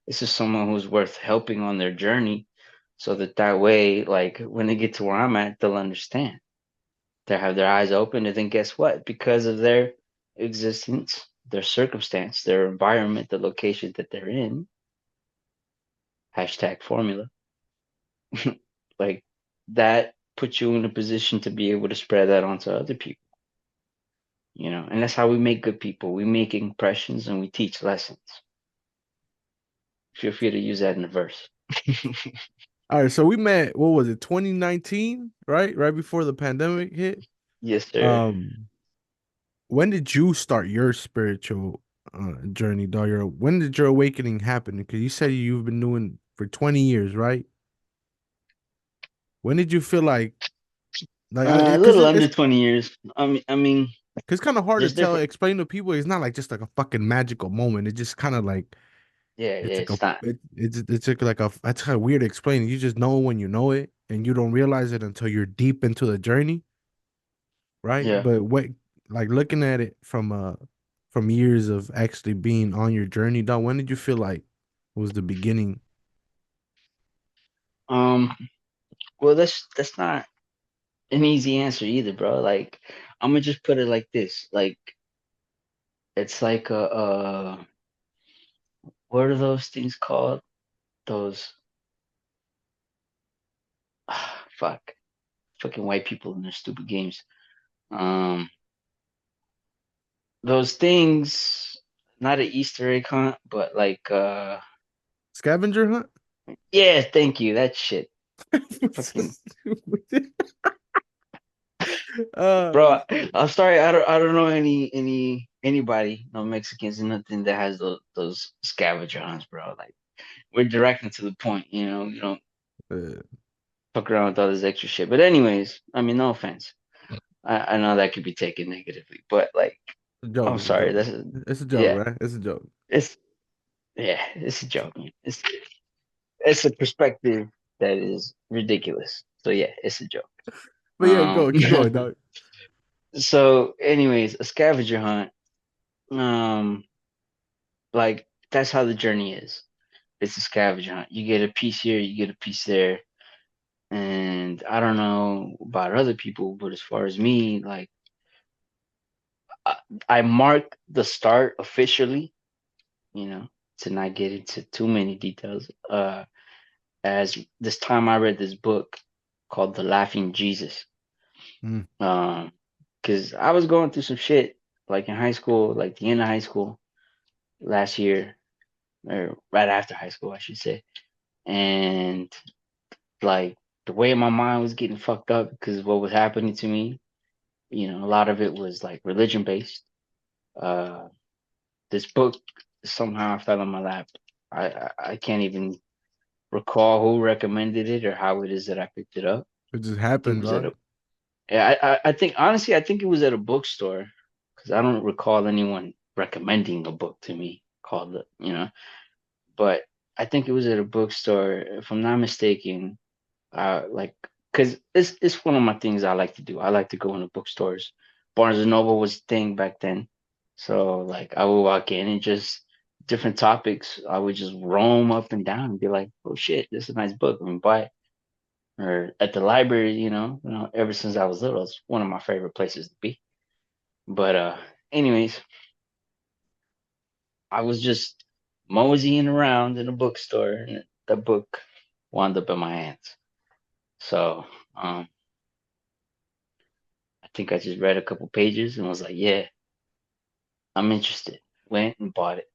This is someone who's worth helping on their journey, so that way, like when they get to where I'm at, they'll understand. They have their eyes open, and then guess what? Because of their existence, their circumstance, their environment, the location that they're in, hashtag formula, like that puts you in a position to be able to spread that onto other people, you know. And that's how we make good people. We make impressions and we teach lessons. Feel free to use that in the verse. All right, so we met, what was it, 2019, right? Right before the pandemic hit. Yes, sir. Um, when did you start your spiritual journey, dog? When did your awakening happen? Because you said you've been doing for 20 years, right? When did you feel like A because little it's under 20 years. I mean, it's kind of hard to there's tell, different. explain to people. It's not like just like a fucking magical moment. It just kind of like Yeah, it's yeah, like a it's not. it's like a it's kind of weird to explain. You just know when you know it, and you don't realize it until you're deep into the journey, right? Yeah. But what like looking at it from years of actually being on your journey, dog, when did you feel like was the beginning? Um. Well, that's not an easy answer either, bro. Like, I'm gonna just put it like this. Like, it's like what are those things called? Those fuck, fucking white people in their stupid games. Um, those things, not an Easter egg hunt, but like, Scavenger hunt? yeah, thank you. That shit, fucking, uh bro. I'm sorry. I don't know anybody, no Mexicans, and nothing that has those scavenger hunts, bro. Like, we're direct and to the point. You don't uh, fuck around with all this extra shit. But anyways, I mean, no offense. I know that could be taken negatively, but like, a joke, I'm it's a sorry. joke. That's It's a joke, yeah. right? It's a joke. It's yeah. It's a joke, man. It's a perspective that is ridiculous. So yeah, it's a joke. But yeah, Um. go keep going, dog. So, anyways, a scavenger hunt. Um. Like, that's how the journey is. It's a scavenger hunt. You get a piece here, you get a piece there. And I don't know about other people, but as far as me, like, I, I mark the start officially, you know, to not get into too many details. As this time I read this book called The Laughing Jesus. Mm, Um, because I was going through some shit like in high school, like the end of high school last year, or right after high school, I should say. And like the way my mind was getting fucked up because of what was happening to me, a lot of it was like religion based. Uh, this book somehow fell on my lap. I can't even recall who recommended it or how it is that I picked it up. it just I think it happened, was at dog. a yeah. I think honestly, I think it was at a bookstore because I don't recall anyone recommending a book to me called it. But I think it was at a bookstore, if I'm not mistaken. Like, because it's one of my things I like to do. I like to go into bookstores. Barnes and Noble was a thing back then, so like I would walk in and just different topics. I would just roam up and down and be like, "Oh shit, this is a nice book. Let me buy it." Or at the library, ever since I was little, it's one of my favorite places to be. But anyways, I was just moseying around in a bookstore, and the book wound up in my hands. So um, I think I just read a couple pages and was like, yeah, I'm interested. Went and bought it.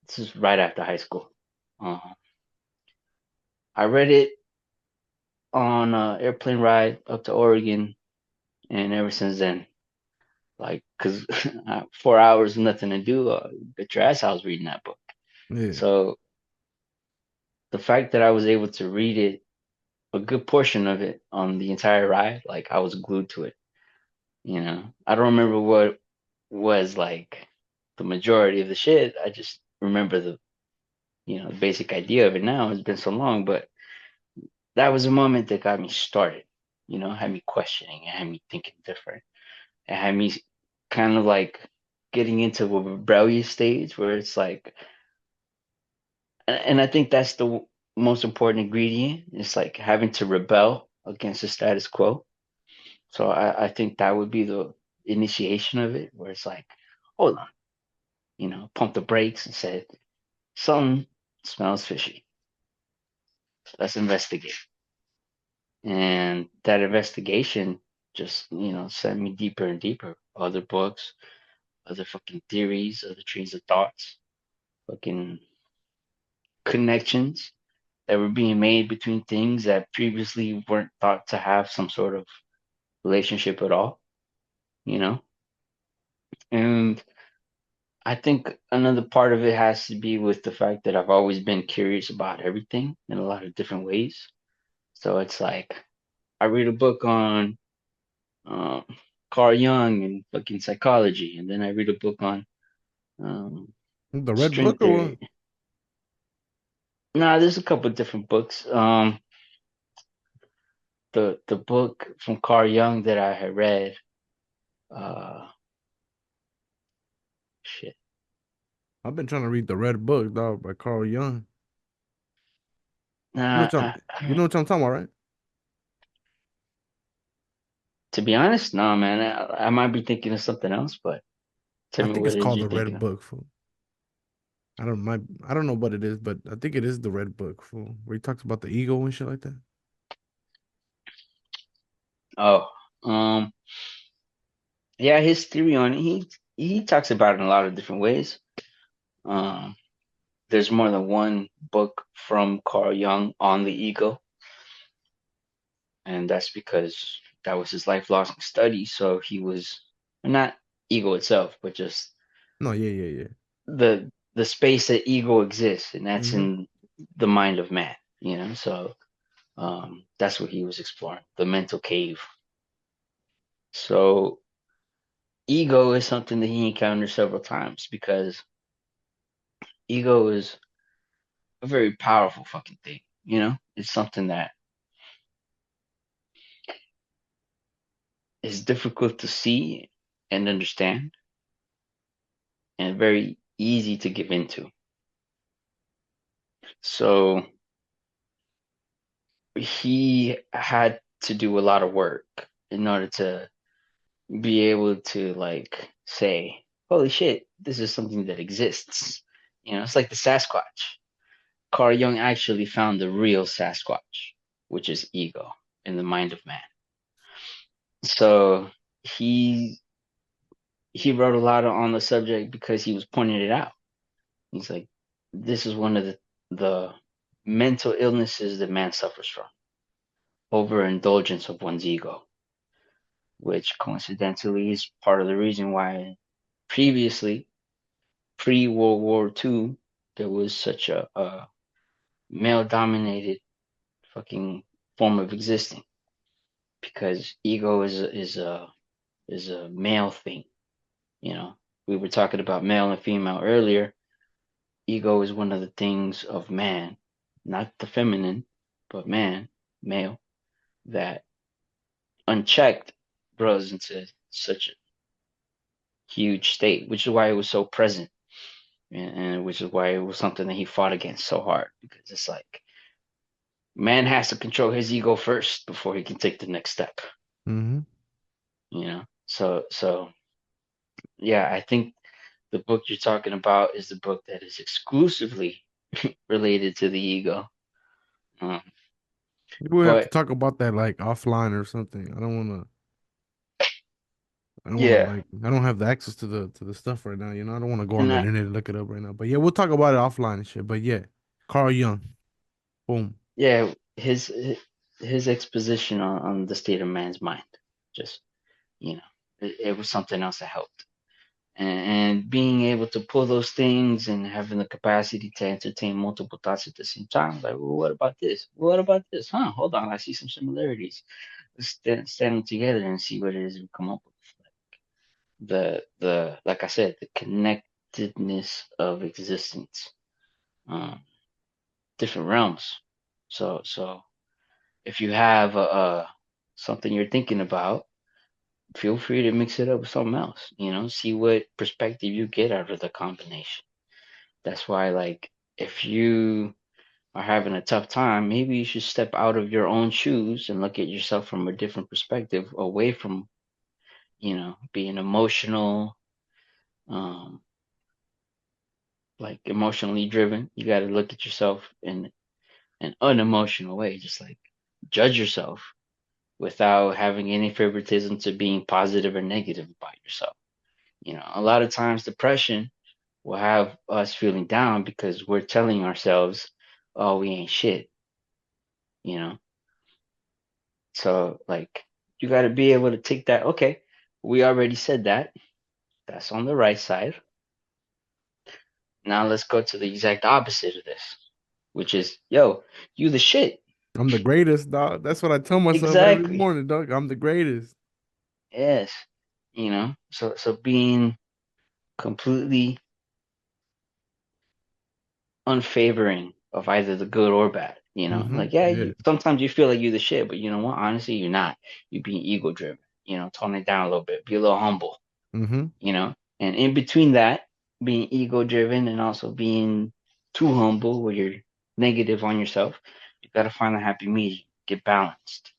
This is right after high school. I read it on an airplane ride up to Oregon, and ever since then, like, cause 4 hours, nothing to do. Bet your ass I was reading that book. Yeah. So the fact that I was able to read it, a good portion of it on the entire ride, like I was glued to it. I don't remember what was like the majority of the shit. I just remember the basic idea of it now. It's been so long, but that was a moment that got me started. Had me questioning, it had me thinking different. It had me kind of like getting into a rebellious stage where it's like, and I think that's the most important ingredient. It's like having to rebel against the status quo. So I think that would be the initiation of it, where it's like, hold on, pump the brakes and said, something smells fishy. Let's investigate. And that investigation just, sent me deeper and deeper. Other books, other fucking theories, other trains of thoughts, fucking connections. that were being made between things that previously weren't thought to have some sort of relationship at all, you know? And I think another part of it has to be with the fact that I've always been curious about everything in a lot of different ways. So it's like I read a book on um, Carl Jung and fucking psychology, and then I read a book on um, The red string book or what? theory. Nah, there's a couple of different books. The book from Carl Jung that I had read, uh, shit. I've been trying to read the red book, dog, by Carl Jung. You know Nah, what I'm, you know what I'm talking about, right? to be honest, nah, man. I might be thinking of something else, but tell I me think what it's it is called you're the thinking red of. book, fool. I don't know what it is, but I think it is the red book, fool, where he talks about the ego and shit like that. Oh, um, yeah, his theory on it, he talks about it in a lot of different ways. Um, there's more than one book from Carl Jung on the ego, and that's because that was his lifelong study. So he was not ego itself, but just No, yeah, yeah, yeah. the space that ego exists, and that's Mm-hmm. in the mind of man. So that's what he was exploring, the mental cave. So ego is something that he encountered several times because ego is a very powerful fucking thing. It's something that is difficult to see and understand and very easy to give into. So he had to do a lot of work in order to be able to like say, holy shit, this is something that exists. It's like the Sasquatch. Carl Jung actually found the real Sasquatch, which is ego in the mind of man. So he he wrote a lot on the subject because he was pointing it out. He's like, this is one of the mental illnesses that man suffers from: overindulgence of one's ego, which coincidentally is part of the reason why previously, pre World War II, there was such a male dominated fucking form of existing because ego is a male thing. You know, we were talking about male and female earlier. Ego is one of the things of man, not the feminine, but man, male, that unchecked grows into such a huge state, which is why it was so present, and which is why it was something that he fought against so hard because it's like man has to control his ego first before he can take the next step. Mm-hmm. So yeah, I think the book you're talking about is the book that is exclusively related to the ego. Um, We have to but talk about that like offline or something. I don't wanna yeah, like I don't have the access to the stuff right now, I don't wanna go on and the I, internet and look it up right now. But yeah, we'll talk about it offline and shit. But yeah, Carl Jung. Boom. yeah, his exposition on the state of man's mind, just it was something else that helped. And being able to pull those things and having the capacity to entertain multiple thoughts at the same time, like, well, what about this? What about this? Huh? Hold on, I see some similarities. Let's stand them together and see what it is we come up with. The like I said, the connectedness of existence, um, different realms. So if you have something you're thinking about, feel free to mix it up with something else. See what perspective you get out of the combination. That's why, like, if you are having a tough time, maybe you should step out of your own shoes and look at yourself from a different perspective, away from, being emotional, um, like emotionally driven. You got to look at yourself in an unemotional way, just like judge yourself without having any favoritism to being positive or negative about yourself. A lot of times depression will have us feeling down because we're telling ourselves, oh, we ain't shit. you know. So like you got to be able to take that. Okay, we already said that. That's on the right side. Now let's go to the exact opposite of this, which is, yo, you the shit. I'm the greatest, dog. That's what I tell myself every Exactly. morning, dog. I'm the greatest. Yes. So being completely unfavoring of either the good or bad. Mm-hmm. Like yeah, Yeah. sometimes you feel like you're the shit, but you know what? Honestly, you're not. You're being ego driven. Tone it down a little bit. Be a little humble. Mm-hmm. And in between that, being ego driven and also being too humble, where you're negative on yourself, you got to find a happy medium. Get balanced.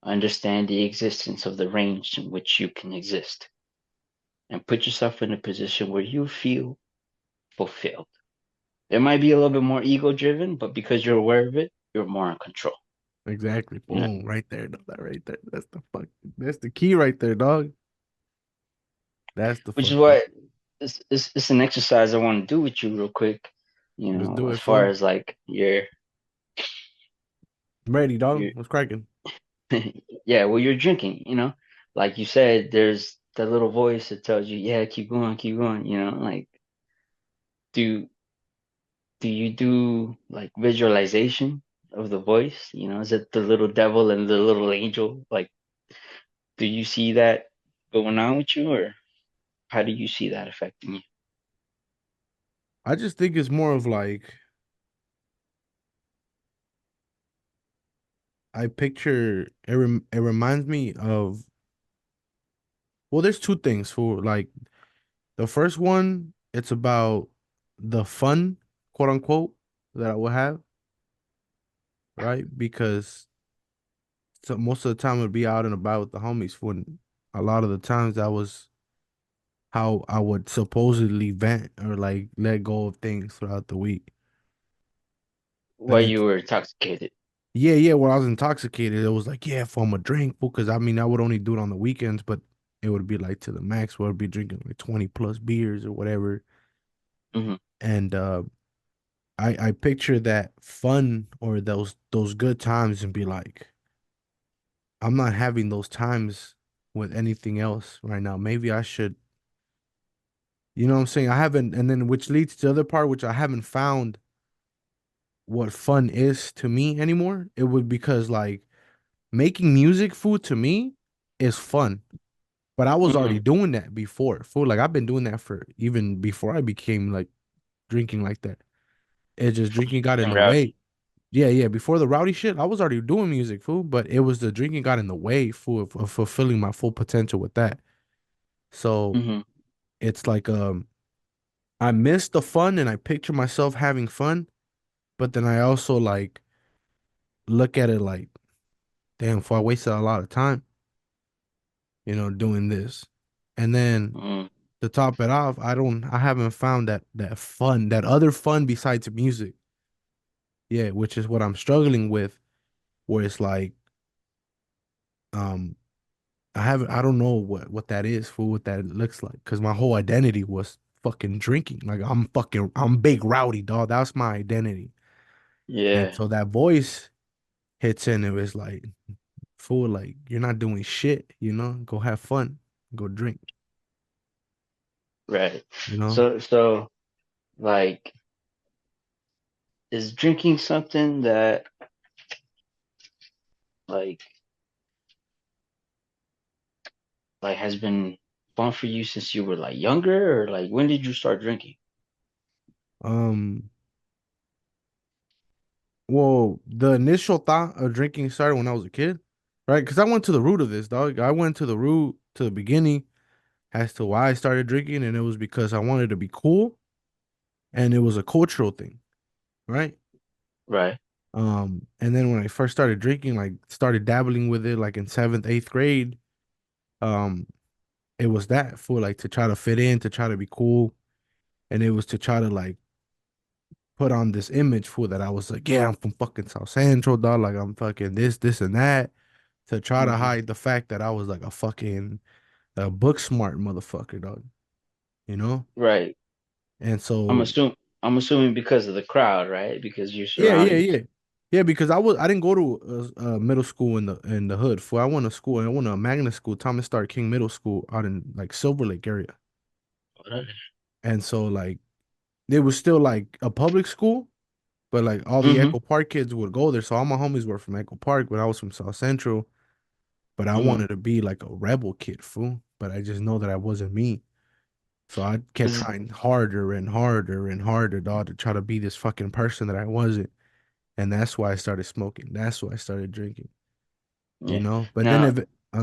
Understand the existence of the range in which you can exist, and put yourself in a position where you feel fulfilled. It might be a little bit more ego driven, but because you're aware of it, you're more in control. Exactly. You know, Boom. Right there, dog. That right there. That's the fuck. That's the key right there, dog. That's the which is fucking what it's an exercise I want to do with you real quick. Let's do As it, far fool. as like I'm ready, dog. your What's cracking? yeah, well, you're drinking. Like you said, there's that little voice that tells you, yeah, keep going, keep going. Like do do you do like visualization of the voice? Is it the little devil and the little angel? Like, do you see that going on with you, or how do you see that affecting you? I just think it's more of like I picture it reminds me of well, there's two things for like the first one, it's about the fun, quote unquote, that I will have, right? Because most of the time I'd be out and about with the homies when a lot of the times that was how I would supposedly vent or like let go of things throughout the week. While And you it's were intoxicated. yeah, yeah, when I was intoxicated, it was like, yeah, if I'm a drink, because I mean I would only do it on the weekends, but it would be like to the max where I'd be drinking like 20 plus beers or whatever. Hmm. And I picture that fun or those good times and be like, I'm not having those times with anything else right now. Maybe I should, you know what I'm saying? I haven't, and then which leads to the other part, which I haven't found what fun is to me anymore. It would because like making music food to me is fun. But I was Hmm. already doing that before. Food, like I've been doing that for even before I became like drinking like that. It just drinking got in Getting the rowdy. way. Yeah, yeah. Before the rowdy shit, I was already doing music, fool. But it was the drinking got in the way, fool, of fulfilling my full potential with that. So Hmm. it's like I miss the fun and I picture myself having fun, but then I also like look at it like, damn, fool, I wasted a lot of time, doing this. And then Hmm. to top it off, I haven't found that fun, that other fun besides music. Yeah, which is what I'm struggling with, where it's like, um, I don't know what that is for what that looks like because my whole identity was fucking drinking. Like I'm big rowdy dog. That's my identity. And Yeah. so that voice hits in. It was like, fool, like you're not doing shit. Go have fun, go drink. Right. You know. So like, is drinking something that like has been fun for you since you were like younger, or like when did you start drinking? Um. Well, the initial thought of drinking started when I was a kid, right? Because I went to the root of this, dog. I went to the root to the beginning as to why I started drinking, and it was because I wanted to be cool, and it was a cultural thing, right? Right. And then when I first started drinking, like started dabbling with it, like in seventh, eighth grade, um, it was that for like to try to fit in, to try to be cool, and it was to try to like put on this image for that I was like, yeah, I'm from fucking South Central, dog. Like I'm fucking this, and that, to try to Hmm. hide the fact that I was like a fucking book smart motherfucker, dog. You know? Right. And I'm so assuming I'm assuming because of the crowd, right? Because you're yeah, yeah, surrounded. yeah. Yeah, because I didn't go to middle school in the hood. For I went to school. I went to a magnet school, Thomas Starr King Middle School, out in like Silver Lake area. And so like it was still like a public school, but like all the Mm-hmm. Echo Park kids would go there. So all my homies were from Echo Park, but I was from South Central. But I Mm-hmm. wanted to be like a rebel kid, fool. But I just know that I wasn't me. So I kept Cause trying harder and harder and harder, dog, to try to be this fucking person that I wasn't. And that's why I started smoking. That's why I started drinking, you yeah. know? But then Now, if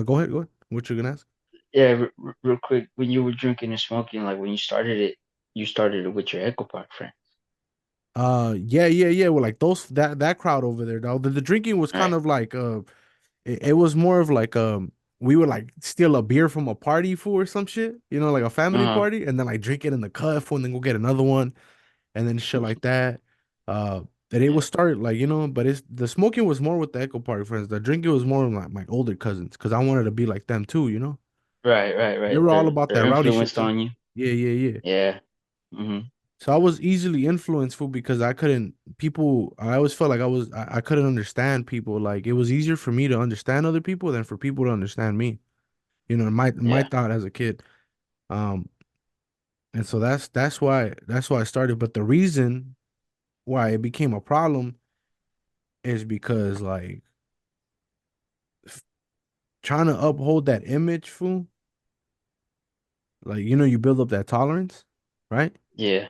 go ahead, go ahead. What you gonna ask? yeah, real quick, when you were drinking and smoking, like when you started it with your Echo Park friend, Yeah, yeah, yeah. Well, like those that crowd over there, dog. The drinking was kind right? of like it was more of like we would like steal a beer from a party fool or some shit, you know, like a family Uh-huh. party, and then like drink it in the cup fool, and then go get another one, and then shit like that. Uh, that it Yeah. was started like but it's the smoking was more with the Echo Park friends. The drinking was more like my older cousins because I wanted to be like them too, you know. Right, right, They right. were all about They're that rowdy shit influenced too. on you. Yeah, yeah, yeah. Yeah. Mm-hmm. So I was easily influenceful because I couldn't people I always felt like I couldn't understand people. Like it was easier for me to understand other people than for people to understand me. You know, my Yeah. thought as a kid. Um and so that's why I started. But the reason why it became a problem is because like trying to uphold that image, fool, like you build up that tolerance, right? Yeah.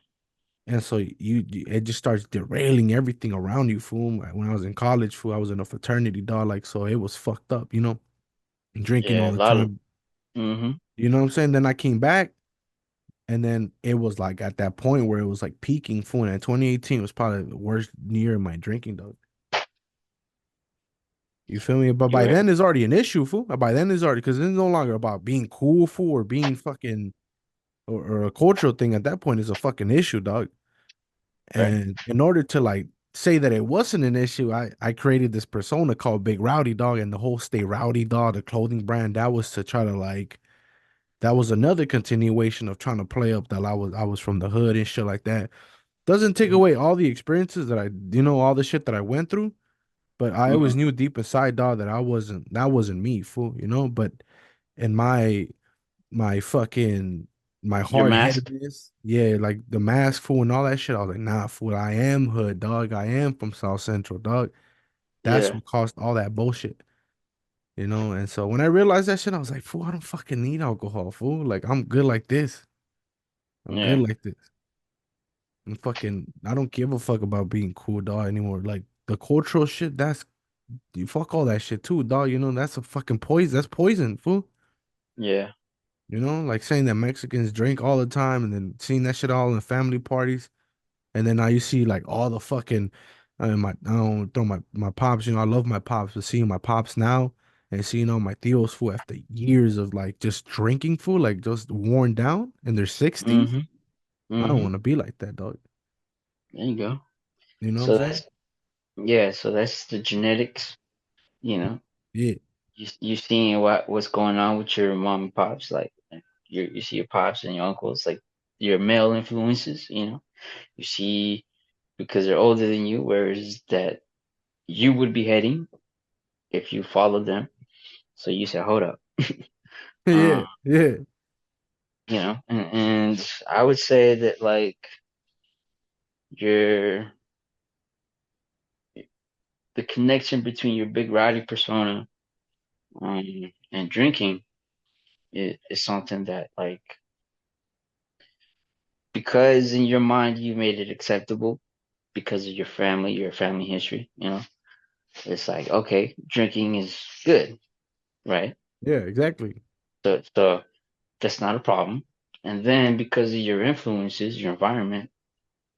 And so it just starts derailing everything around you, fool. Like, when I was in college, fool, I was in a fraternity, dog. Like, so it was fucked up, drinking Yeah. all A the lot of time. mm-hmm. You know what I'm saying? Then I came back, and then it was like at that point where it was like peaking, fool. And 2018 was probably the worst year of my drinking, dog. You feel me? But You by were then, it's already an issue, fool. By then, it's already because it's no longer about being cool, fool, or being fucking or a cultural thing. At that point, it's a fucking issue, dog. right. And in order to like say that it wasn't an issue, I created this persona called Big Rowdy Dog, and the whole Stay Rowdy Dog, the clothing brand, that was to try to like that was another continuation of trying to play up that I was from the hood and shit like that. Doesn't take Mm-hmm. away all the experiences that all the shit that I went through, but I Mm-hmm. always knew deep inside, dog, that wasn't me, fool. But in my fucking my Your hard mask. headedness, yeah, like the mask fool and all that shit. I was like, nah, fool, I am hood, dog. I am from South Central, dog. That's Yeah. what caused all that bullshit. And so when I realized that shit, I was like, fool, I don't fucking need alcohol, fool. Like I'm good like this. I'm good Yeah. like this. I don't give a fuck about being cool, dog, anymore. Like the cultural shit, you fuck all that shit too, dog. That's a fucking poison. That's poison, fool. Yeah. Like saying that Mexicans drink all the time and then seeing that shit all in family parties. And then now you see like all the fucking I don't throw my pops, I love my pops, but seeing my pops now and seeing all my tios fool after years of like just drinking fool, like just worn down in their 60s. Mm-hmm. I don't Mm-hmm. want to be like that, dog. There you go. You know what I'm So saying? that's yeah. So that's the genetics. You know, Yeah. you seeing what's going on with your mom and pops. Like you see your pops and your uncles, like your male influences. You know, you see because they're older than you, whereas that you would be heading if you followed them. So you said, hold up. Yeah. um, Yeah. and I would say that like your the connection between your big rowdy persona and drinking is something that like because in your mind you made it acceptable because of your family history, it's like okay, drinking is good, right? Yeah, exactly. So that's not a problem. And then because of your influences, your environment,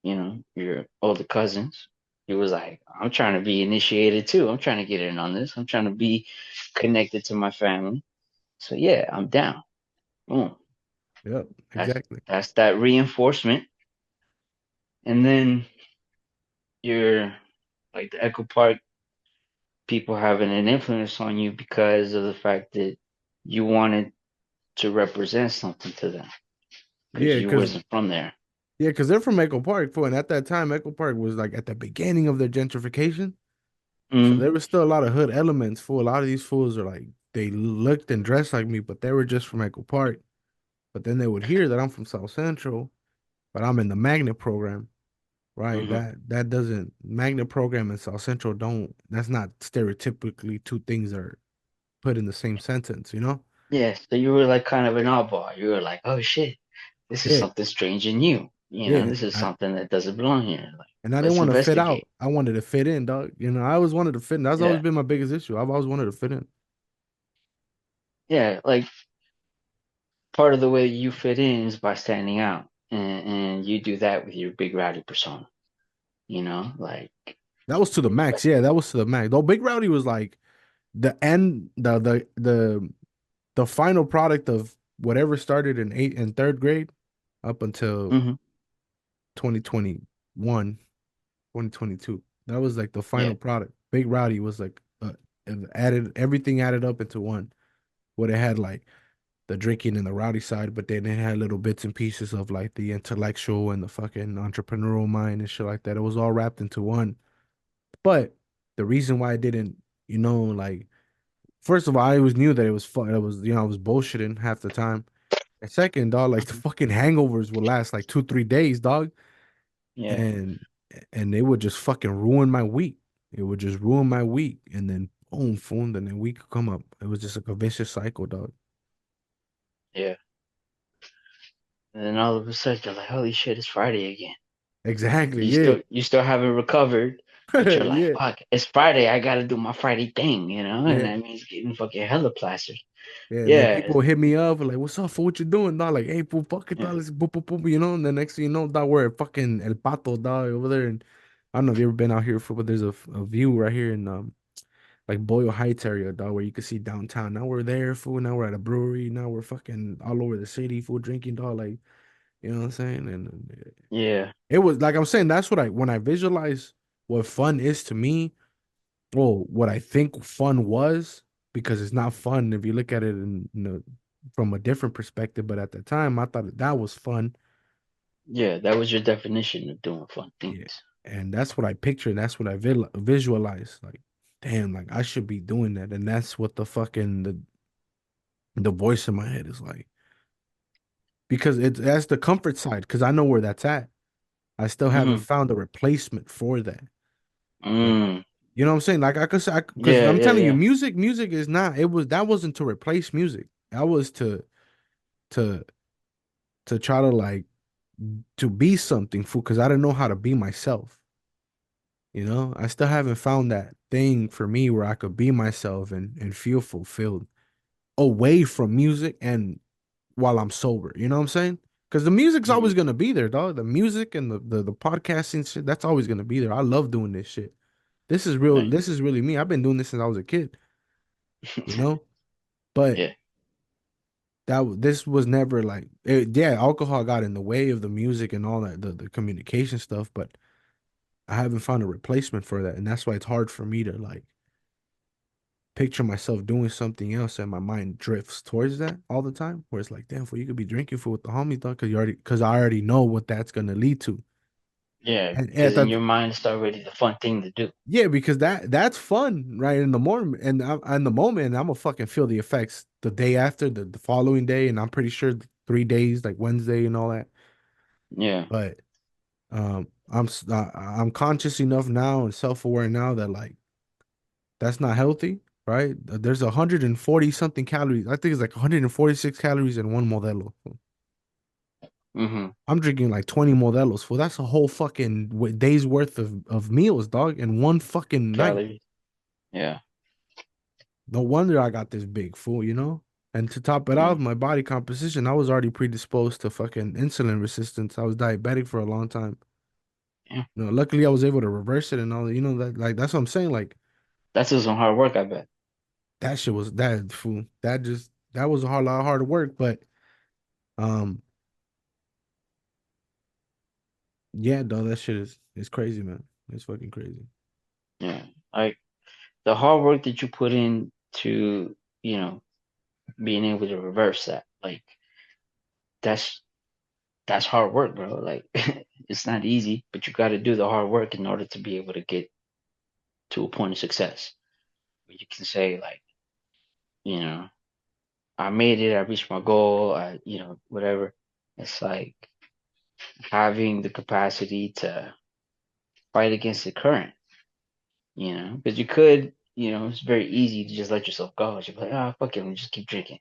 your older cousins, he was like, I'm trying to be initiated too. I'm trying to get in on this. I'm trying to be connected to my family. So yeah, I'm down. Boom. Yep, That's exactly. that's that reinforcement. And then you're like the Echo Park people having an influence on you because of the fact that you wanted to represent something to them because Yeah, you because wasn't from there. yeah, because they're from Echo Park, fool, and at that time, Echo Park was like at the beginning of their gentrification. So Mm. there was still a lot of hood elements. For a lot of these fools are like they looked and dressed like me, but they were just from Echo Park. But then they would hear that I'm from South Central, but I'm in the magnet program, right? Mm-hmm. That doesn't magnet program and South Central don't. That's not stereotypically two things that are put in the same sentence, you know? Yeah, so you were like kind of an oddball. You were like, oh shit, this is Yeah, something strange and new. You know, yeah. this is something that doesn't belong here. Like, And I didn't let's want to fit investigate. out. I wanted to fit in, dog. You know, I always wanted to fit in. That's always Yeah, been my biggest issue. I've always wanted to fit in. yeah. Like part of the way you fit in is by standing out, and you do that with your big rowdy persona. You know, like, That was to the max. Yeah, that was to the max. Though Big Rowdy was like the end, the final product of whatever started in eighth and third grade up until hmm 2021, 2022. That was like the yeah, final product. Big Rowdy was like added everything added up into one. What it had like the drinking and the rowdy side, but then it had little bits and pieces of like the intellectual and the fucking entrepreneurial mind and shit like that. It was all wrapped into one. But the reason why I didn't, like first of all, I always knew that it was fun. It was, I was bullshitting half the time. And second, dog, like the hmm fucking hangovers would last like 2, 3 days, dog. yeah, And they would just fucking ruin my week. It would just ruin my week. And then boom, boom, and then week could come up. It was just like a vicious cycle, dog. yeah. And then all of a sudden you're like, holy shit, it's Friday again. Exactly. You Yeah. still haven't recovered, but you're like, Yeah. fuck, it's Friday. I gotta do my Friday thing, you know, and Yeah. that means getting fucking hella plastered. Yeah. And then Yeah, people hit me up like, what's up for what you doing, dog? Like, hey, fool, fuck it, yeah, dog. Let's boop, boop, boop, And the next thing you know, dog, we're at fucking El Pato, dog, over there. And I don't know if you ever been out here for, but there's a view right here in like Boyle Heights area, dog, where you can see downtown. Now we're there, fool. Now we're at a brewery. Now we're fucking all over the city, fool, drinking, dog. Like, you know what I'm saying? And yeah, it was like I'm saying, that's what when I visualize what fun is to me, well, what I think fun was, because it's not fun if you look at it from a different perspective. But at the time, I thought that was fun. yeah. That was your definition of doing fun things. Yeah. And that's what I picture. That's what I visualize. Like, damn, like I should be doing that. And that's what the voice in my head is like. Because that's the comfort side, because I know where that's at. I still haven't hmm found a replacement for that. Like, Mm, you know what I'm saying? Like I could say, because yeah, I'm yeah, telling you, yeah, music is not. That wasn't to replace music. That was to try to like to be something for, because I didn't know how to be myself. I still haven't found that thing for me where I could be myself and feel fulfilled away from music and while I'm sober. You know what I'm saying? Because the music's hmm always gonna be there, dog. The music and the podcasting shit, that's always gonna be there. I love doing this shit. This is real. right, This is really me. I've been doing this since I was a kid, you know? But yeah, this was never like yeah, alcohol got in the way of the music and all that, the communication stuff, but I haven't found a replacement for that. And that's why it's hard for me to like picture myself doing something else and my mind drifts towards that all the time. Where it's like, damn, fool, you could be drinking for with the homies, dog, because I already know what that's gonna lead to. yeah. And Because at in that your mind, it's already the fun thing to do. yeah, because that's fun, right? In the morning, and in the moment, I'm gonna fucking feel the effects the day after, the following day, and I'm pretty sure 3 days, like Wednesday and all that. Yeah, But I'm conscious enough now and self aware now that like that's not healthy, right? There's 140 something calories. I think it's like 146 calories in one Modelo. hmm I'm drinking like 20 Modelos. Well, that's a whole fucking day's worth of meals, dog, in one fucking night. calories. Yeah, No wonder I got this big fool. And to top it off, mm, my body composition, I was already predisposed to fucking insulin resistance. I was diabetic for a long time. yeah. Luckily I was able to reverse it and all, that like that's what I'm saying. Like That's just some hard work, I bet. that shit was that fool. That was a lot harder work, but um yeah, dog, that shit is crazy, man. It's fucking crazy. Yeah, like the hard work that you put in to, you know, being able to reverse that, like that's that's hard work, bro. Like it's not easy, but you got to do the hard work in order to be able to get to a point of success where you can say like, you know, I made it, I reached my goal, whatever. It's like having the capacity to fight against the current, because you could, it's very easy to just let yourself go. You're like, oh, fuck it, let me just keep drinking,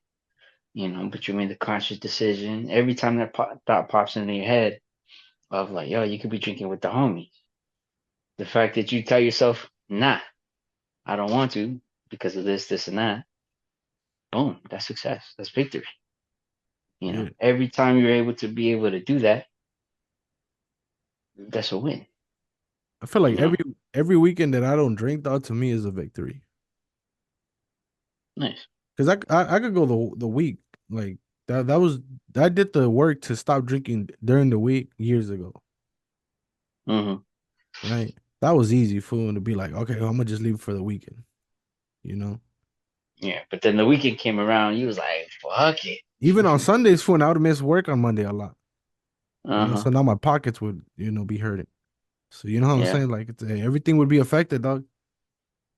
but you made the conscious decision. Every time that thought pops into your head of like, yo, you could be drinking with the homies. The fact that you tell yourself, nah, I don't want to because of this, this, and that, boom, that's success. That's victory. Yeah. Every time you're able to be able to do that, that's a win, I feel like you know? every weekend that I don't drink, though, to me is a victory. Nice. Cause I could go the week like that was I did the work to stop drinking during the week years ago, hmm right? That was easy for him to be like, okay, well, I'm gonna just leave it for the weekend, you know. Yeah. But then the weekend came around, you was like, fuck it. Even on Sundays, fool, I would miss work on Monday a lot, you know. Uh-huh. So now my pockets would, be hurting. So you know what I'm Yeah. saying? Like everything would be affected, dog.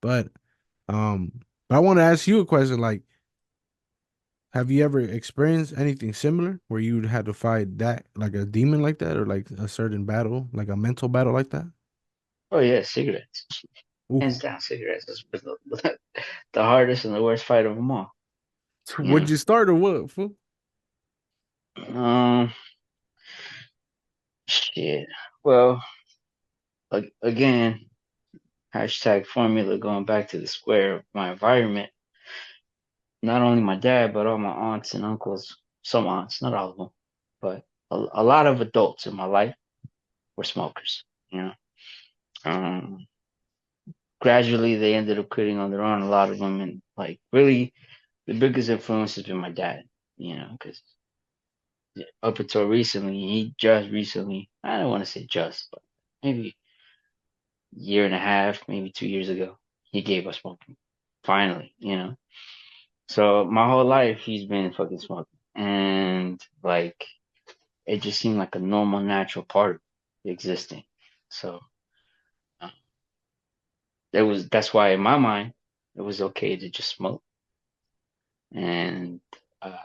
But um, but I want to ask you a question. Like, have you ever experienced anything similar where you had to fight that, like a demon like that, or like a certain battle, like a mental battle like that? Oh yeah, cigarettes. Oof. Hands down, cigarettes is the hardest and the worst fight of them all. You Would know. you start or what, fool? Um. Shit. Well, again, hashtag formula going back to the square of my environment. Not only my dad, but all my aunts and uncles. Some aunts, not all of them, but a lot of adults in my life were smokers. You know. Um. Gradually, they ended up quitting on their own. A lot of them, and like really, the biggest influence has been my dad. Because up until recently, he just recently, I don't want to say just, but maybe a year and a half, maybe 2 years ago, he gave us smoking. Finally. So my whole life, he's been fucking smoking. And like, it just seemed like a normal, natural part of existing. So uh, that's why in my mind, it was okay to just smoke. And uh,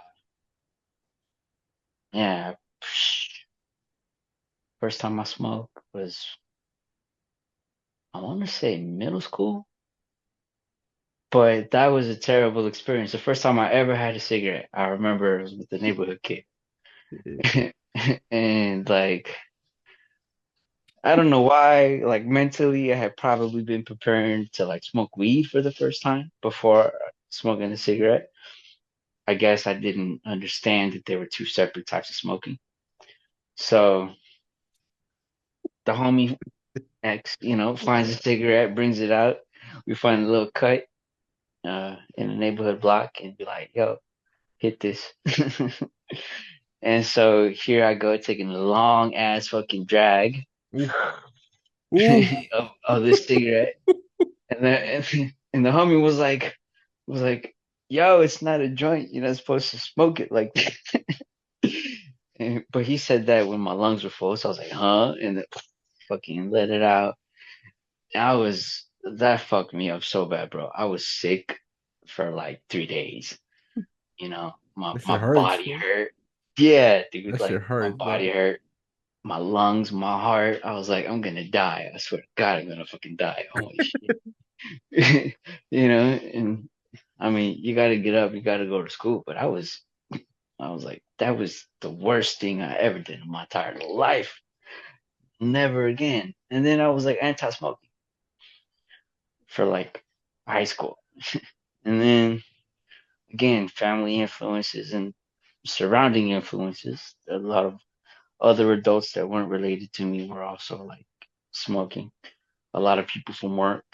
yeah, first time I smoked was, I want to say middle school. But that was a terrible experience. The first time I ever had a cigarette, I remember it was with the neighborhood kid. And like, I don't know why, like mentally, I had probably been preparing to like smoke weed for the first time before smoking a cigarette. I guess I didn't understand that there were two separate types of smoking. So the homie X, finds a cigarette, brings it out. We find a little cut in the neighborhood block and be like, yo, hit this. And so here I go taking a long ass fucking drag Oof. Oof. of this cigarette. And the homie was like, yo, it's not a joint. You're not supposed to smoke it like that. But he said that when my lungs were full, so I was like, huh? And then fucking let it out. That fucked me up so bad, bro. I was sick for like 3 days. My That shit my hurts, body fool. hurt. Yeah, dude, That shit like my hurts, body dog. hurt, my lungs, my heart. I was like, I'm gonna die. I swear to God, I'm gonna fucking die. Holy shit. And I mean, you gotta get up, you gotta go to school. But I was like, that was the worst thing I ever did in my entire life. Never again. And then I was like anti-smoking for like high school. And then again, family influences and surrounding influences. A lot of other adults that weren't related to me were also like smoking. A lot of people from work.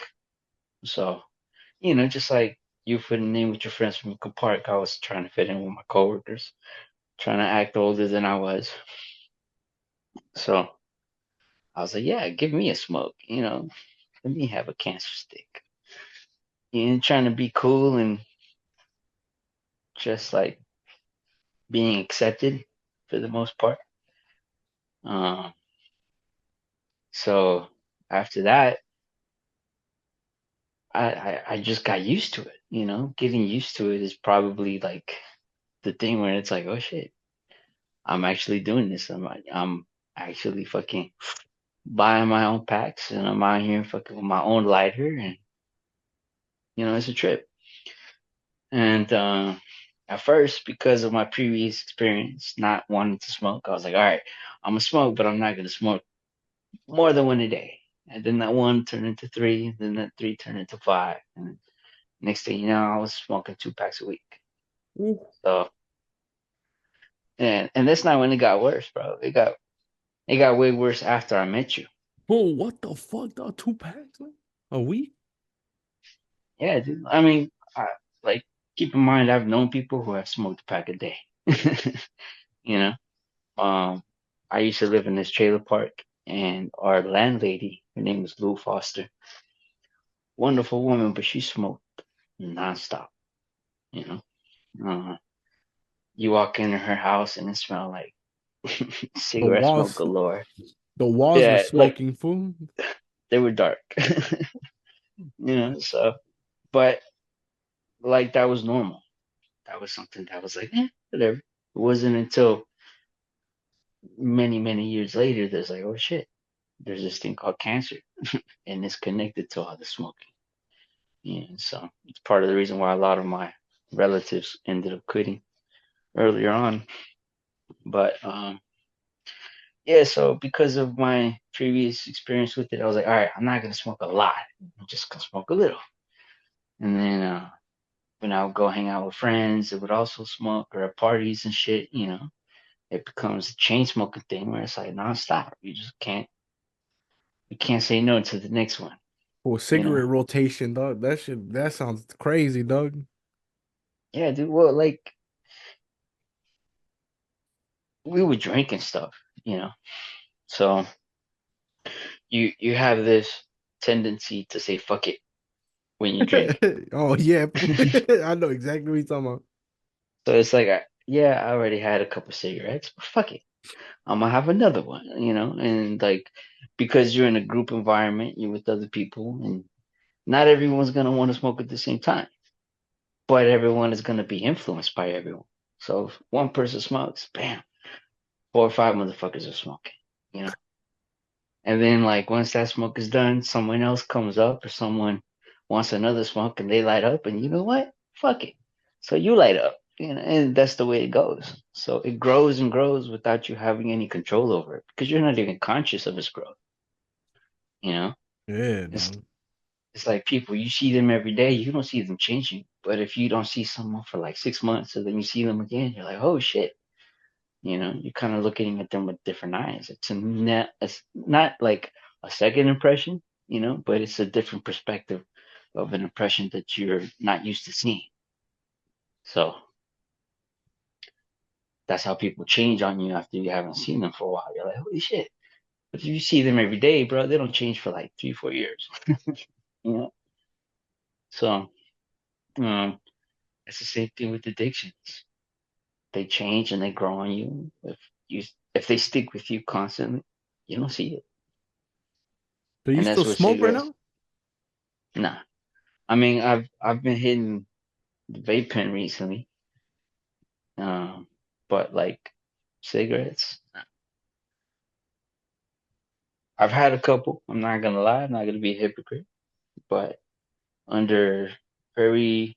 So, just like you fitting in with your friends from Eco Park, I was trying to fit in with my coworkers, trying to act older than I was. So I was like, yeah, give me a smoke, let me have a cancer stick. Trying to be cool and just like being accepted for the most part. Um, so after that, I just got used to it, you know. Getting used to it is probably like the thing where it's like, oh shit, I'm actually doing this. I'm actually fucking buying my own packs, and I'm out here fucking with my own lighter, and it's a trip. And at first, because of my previous experience not wanting to smoke, I was like, all right, I'm gonna smoke, but I'm not gonna smoke more than one a day. And then that one turned into three, and then that three turned into five, and next thing you know, I was smoking 2 packs a week. Ooh. So, and that's not when it got worse, bro. It got way worse after I met you. Bro, what the fuck, dog? 2 packs, man? A week? Yeah, dude. I mean, like keep in mind, I've known people who have smoked a pack a day. you know, um, I used to live in this trailer park, and our landlady, her name was Lou Foster, wonderful woman, but she smoked nonstop. You know, uh, you walk into her house and it smelled like The cigarette smoke walls, galore. the walls were Yeah, like smoking food. they were dark. So but like that was normal. That was something that was like, whatever. It wasn't until many, many years later that's like, oh shit, there's this thing called cancer and it's connected to all the smoking. Yeah, so it's part of the reason why a lot of my relatives ended up quitting earlier on. But yeah, so because of my previous experience with it, I was like, all right, I'm not gonna smoke a lot. I'm just gonna smoke a little. And then when I would go hang out with friends that would also smoke or at parties and shit, it becomes a chain smoking thing where it's like nonstop. You can't say no to the next one, Or you know? cigarette rotation, dog. That sounds crazy, dog. Yeah, dude. Well, like we would drink and stuff, you know. So you have this tendency to say fuck it when you drink. Oh yeah, so I know exactly what you're talking about. it's like, yeah, I already had a couple cigarettes, but fuck it, I'm gonna have another one, and like because you're in a group environment, you're with other people, and not everyone's gonna want to smoke at the same time, but everyone is gonna be influenced by everyone. So if one person smokes, bam, 4 or 5 motherfuckers are smoking, you know. And then like once that smoke is done, someone else comes up or someone wants another smoke and they light up and you know what? Fuck it. So you light up, and that's the way it goes. So it grows and grows without you having any control over it because you're not even conscious of its growth, you know? Yeah, It's dog. it's like people, you see them every day, you don't see them changing. But if you don't see someone for like 6 months and then you see them again, you're like, oh shit. You're kind of looking at them with different eyes. It's not like a second impression, but it's a different perspective of an impression that you're not used to seeing. So that's how people change on you after you haven't seen them for a while. You're like, holy shit. But if you see them every day, bro, they don't change for like 3, 4 years. you know? So it's the same thing with addictions. They change and they grow on you. You if they stick with you constantly, you don't see it. Do you And still that's what smoke right cigarettes. now? Nah. I mean, I've been hitting the vape pen recently, um, but like cigarettes, I've had a couple. I'm not gonna lie, I'm not gonna be a hypocrite, but under very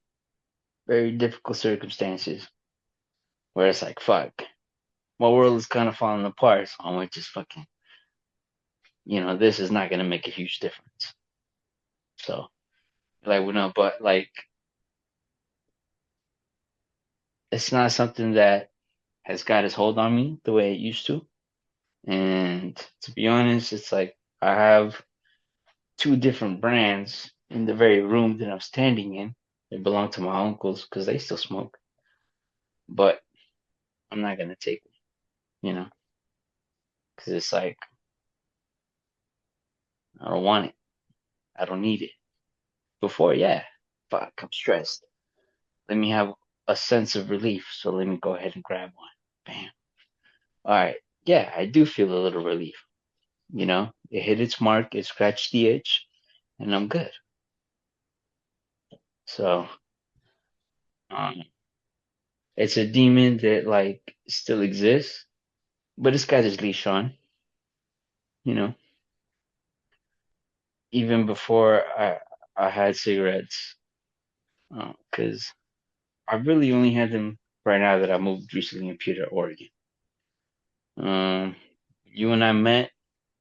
very difficult circumstances where it's like fuck, my world is kind of falling apart, so I'm like just fucking, this is not gonna make a huge difference. So like, well, no, but like it's not something that has got its hold on me the way it used to. And to be honest, it's like I have two different brands in the very room that I'm standing in. They belong to my uncles because they still smoke, but I'm not gonna take them, because it's like I don't want it. I don't need it. Before, yeah, fuck, I'm stressed. Let me have a sense of relief, so let me go ahead and grab one. Bam. All right. Yeah, I do feel a little relief. It hit its mark, it scratched the itch, and I'm good. So um, it's a demon that like still exists, but it's got his leash on. You know, even before I had cigarettes, because I really only had them right now that I moved recently in Puerto, Oregon. Um, you and I met.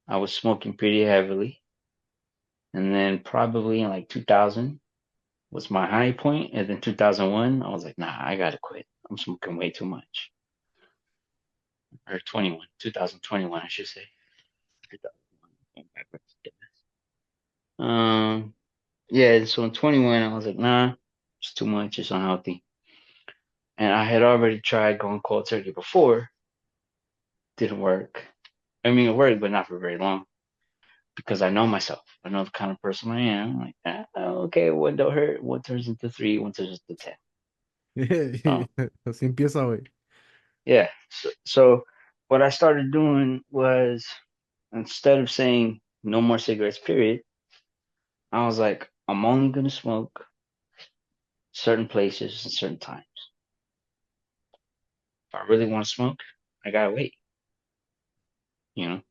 I was smoking pretty heavily, and then probably in like 2000 was my high point, and then 2001 I was like, nah, I gotta quit. I'm smoking way too much. Or 21, 2021, I should say. 2001, yeah. So in 21, I was like, nah, it's too much. It's unhealthy. And I had already tried going cold turkey before. Didn't work. I mean, it worked, but not for very long because I know myself. I know the kind of person I am. I'm like, okay, one don't hurt. One turns into three. One turns into 10. So Así empieza, güey. yeah. So what I started doing was instead of saying no more cigarettes, period, I was like, I'm only gonna smoke certain places and certain times. If I really want to smoke, I gotta wait. You know,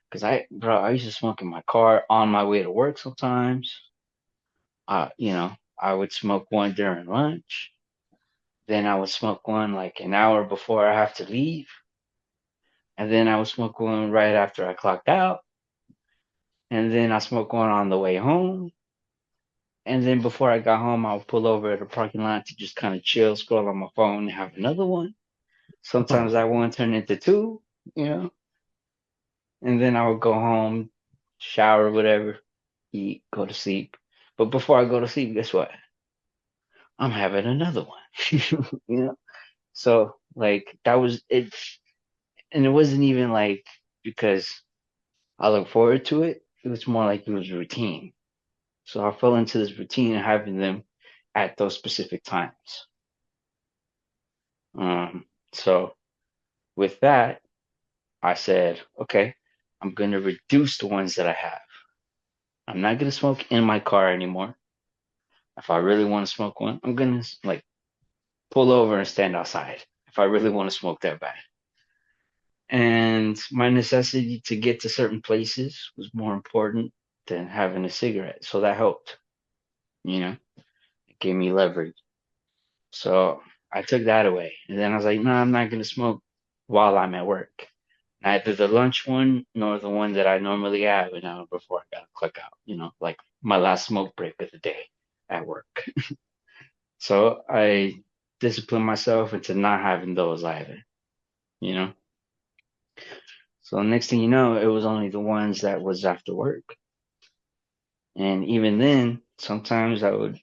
because I used to smoke in my car on my way to work sometimes. I would smoke one during lunch. Then I would smoke one like an hour before I have to leave. And then I would smoke one right after I clocked out. And then I smoke one on the way home. And then before I got home, I would pull over at a parking lot to just kind of chill, scroll on my phone, and have another one. Sometimes that one turned into two, you know. And then I would go home, shower, whatever, eat, go to sleep. But before I go to sleep, guess what? I'm having another one, you know. So like that was it, and it wasn't even like because I look forward to it. It was more like it was routine. So I fell into this routine of having them at those specific times. Um, so with that, I said, okay, I'm going to reduce the ones that I have. I'm not going to smoke in my car anymore. If I really want to smoke one, I'm going to like pull over and stand outside if I really want to smoke that bad. And my necessity to get to certain places was more important than having a cigarette. So that helped, you know, it gave me leverage. So I took that away. And then I was like, no, I'm not going to smoke while I'm at work. Neither the lunch one nor the one that I normally have an hour before I got to click out, like my last smoke break of the day at work. So I disciplined myself into not having those either, you know? So next thing you know, it was only the ones that was after work. And even then, sometimes I would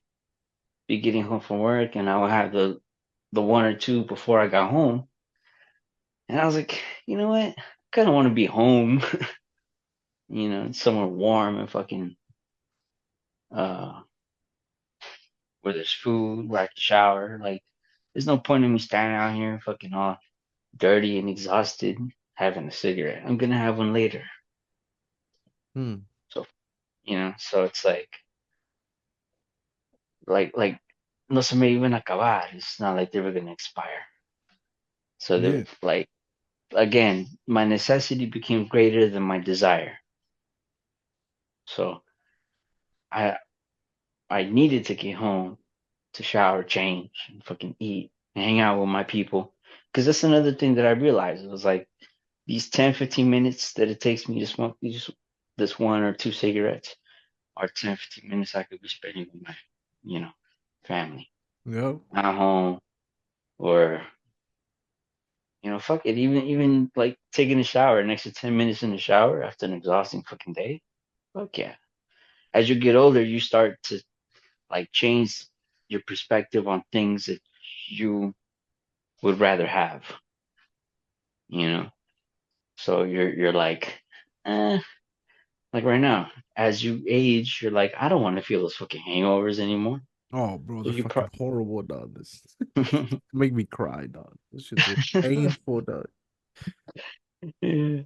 be getting home from work and I would have the one or two before I got home. And I was like, you know what? I kind of want to be home, somewhere warm and fucking uh where there's food, where I can shower. Like, there's no point in me standing out here fucking all dirty and exhausted having a cigarette. I'm gonna have one later. Hmm. So so it's like no se me iban a acabar. It's not like they were gonna expire. So Yeah. like again, my necessity became greater than my desire. So I I needed to get home to shower, change, and fucking eat and hang out with my people. Because that's another thing that I realized. It was like these 10, 15 minutes that it takes me to smoke this one or two cigarettes are 10, 15 minutes I could be spending with my, you know, family. Yep. At home or, fuck it. Even like taking a shower, an extra 10 minutes in the shower after an exhausting fucking day. Fuck yeah. As you get older, you start to like change your perspective on things that you would rather have, you know? So you're like right now, as you age, you're like, I don't want to feel those fucking hangovers anymore. Oh, bro, So they're you pro fucking horrible, dog. This make me cry, dog. This shit's painful, dog. Yeah,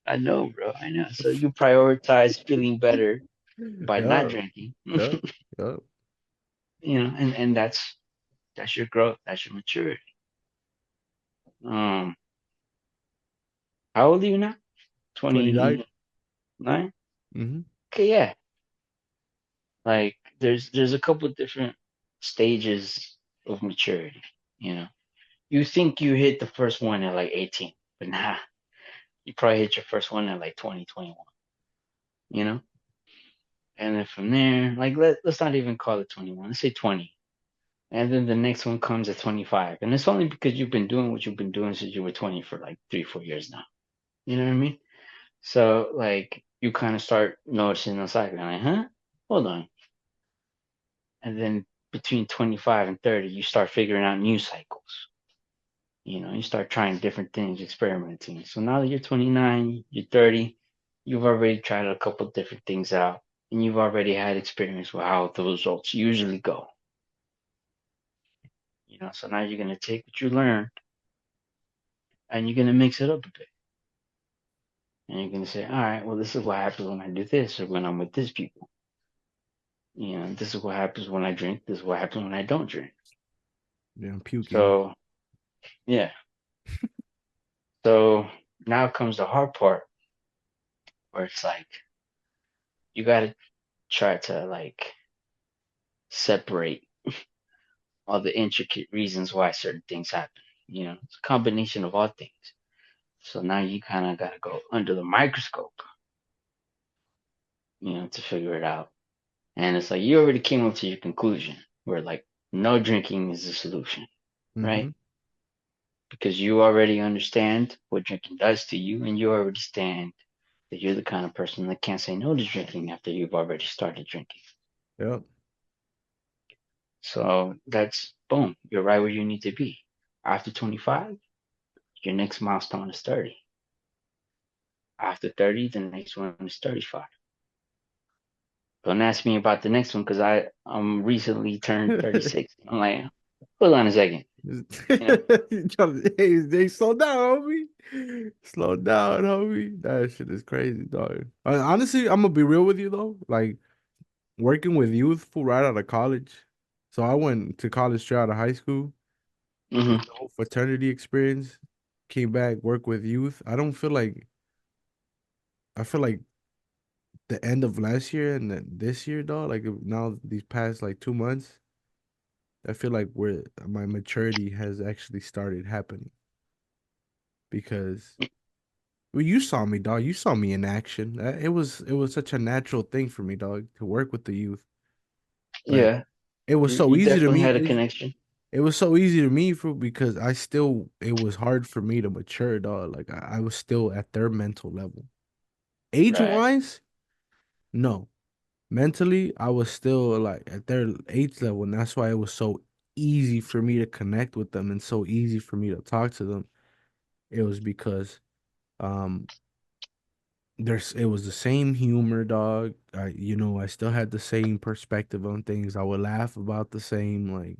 I know, bro. I know. So you prioritize feeling better by not Yeah, drinking. yeah, yeah. and that's your growth, that's your maturity. Um, how old are you now? 29. 29? Mm-hmm. Okay, yeah. Like there's a couple different stages of maturity, you know. You think you hit the first one at like 18, but nah, you probably hit your first one at like 20, 21, you know? And then from there, like let's not even call it 21. Let's say 20. And then the next one comes at 25. And it's only because you've been doing what you've been doing since you were 20 for like 3, 4 years now. You know what I mean? So like you kind of start noticing the cycle. Like, huh? Hold on. And then between 25 and 30, you start figuring out new cycles. You start trying different things, experimenting. So now that you're 29, you're 30, you've already tried a couple different things out, and you've already had experience with how the results usually go. So now you're gonna take what you learned and you're gonna mix it up a bit. And you're gonna say, all right, well, this is what happens when I do this or when I'm with this people. This is what happens when I drink. This is what happens when I don't drink. Yeah, I'm puking. So yeah. So now comes the hard part where it's like you gotta try to like separate all the intricate reasons why certain things happen. It's a combination of all things. So now you kind of got to go under the microscope, to figure it out. And it's like you already came up to your conclusion where like no drinking is the solution, Mm-hmm. right? Because you already understand what drinking does to you, and you already understand that you're the kind of person that can't say no to drinking after you've already started drinking. Yep. So that's boom, you're right where you need to be. After 25, your next milestone is 30. After 30, the next one is 35. Don't ask me about the next one because I'm recently turned 36. I'm like, hold on a second, you know? Hey, slow down, homie. Slow down, homie. That shit is crazy, dog. Honestly, I'm gonna be real with you though. Like working with youth fool right out of college. So I went to college straight out of high school. Did Hmm. the whole fraternity experience. Came back, work with youth. I feel like the end of last year and then this year, dog. Like now, these past like 2 months, I feel like where my maturity has actually started happening because well, you saw me, dog. You saw me in action. It was such a natural thing for me, dog, to work with the youth. Like Yeah, it was so you easy to definitely me. had a connection. It was so easy to me for because it was hard for me to mature, dog. Like I was still at their mental level. Age Right. wise, no. Mentally, I was still like at their age level, and that's why it was so easy for me to connect with them and so easy for me to talk to them. It was because um it was the same humor, dog. I still had the same perspective on things. I would laugh about the same, like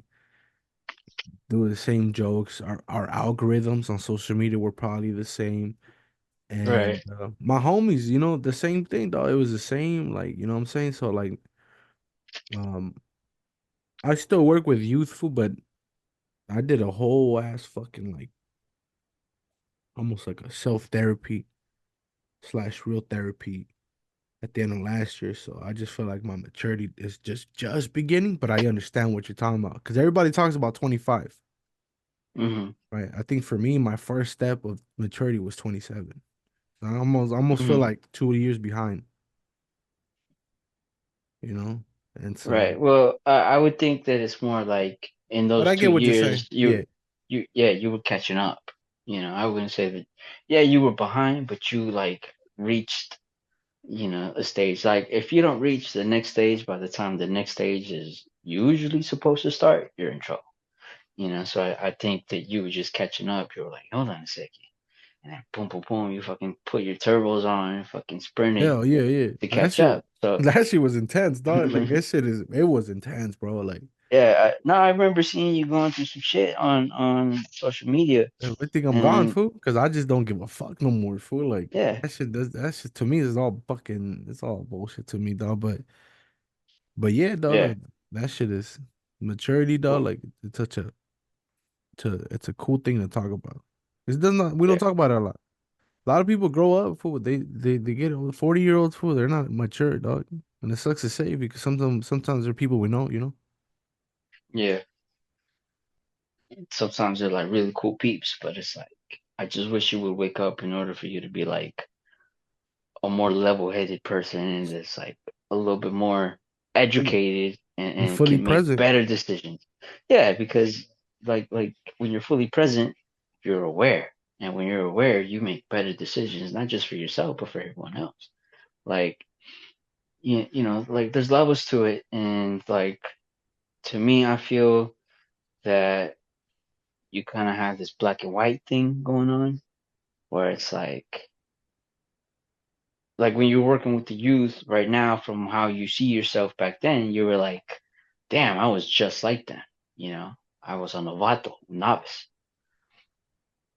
do the same jokes. Our algorithms on social media were probably the same. And Right. my homies, the same thing, dog. It was the same, like, you know what I'm saying? So like um I still work with youthful, but I did a whole ass fucking like almost like a self therapy slash real therapy at the end of last year. So I just feel like my maturity is just beginning, but I understand what you're talking about because everybody talks about 25, Hmm. right? I think for me, my first step of maturity was 27. I almost feel Hmm. like 2 years behind, you know, and so. Right. Well, I would think that it's more like in But those I two get what you're saying. years, Yeah, you were catching up. I wouldn't say that. Yeah, you were behind, but you like reached, a stage. Like if you don't reach the next stage by the time the next stage is usually supposed to start, you're in trouble. So I think that you were just catching up. You were like, hold on a second. And then boom, boom, boom, you fucking put your turbos on and fucking sprinted hell yeah, yeah. to That catch shit, up. So that shit was intense, dog. Like yeah, it was intense, bro. Like no, I remember seeing you going through some shit on social media, I think I'm gone, and fool, because I just don't give a fuck no more, fool. Like yeah, that shit to me is all fucking, it's all bullshit to me, dog. But yeah, dog, yeah, like that shit is. Maturity, dog. Well, Like it's such it's a cool thing to talk about. It does not. We don't yeah, talk about it a lot. A lot of people grow up, fool. They get 40-year-olds, fool. They're not mature, dog. And it sucks to say because sometimes there are people we know, you know. yeah. Sometimes they're like really cool peeps, but it's like I just wish you would wake up in order for you to be like a more level-headed person and just like a little bit more And educated and and fully can make present. better decisions. Yeah, because like when you're fully present, you're aware. And when you're aware, you make better decisions, not just for yourself, but for everyone else. Like like there's levels to it. And like to me, I feel that you kind of have this black and white thing going on where it's like when you're working with the youth right now, from how you see yourself back then, you were like, damn, I was just like that. You know, I was a novato, novice.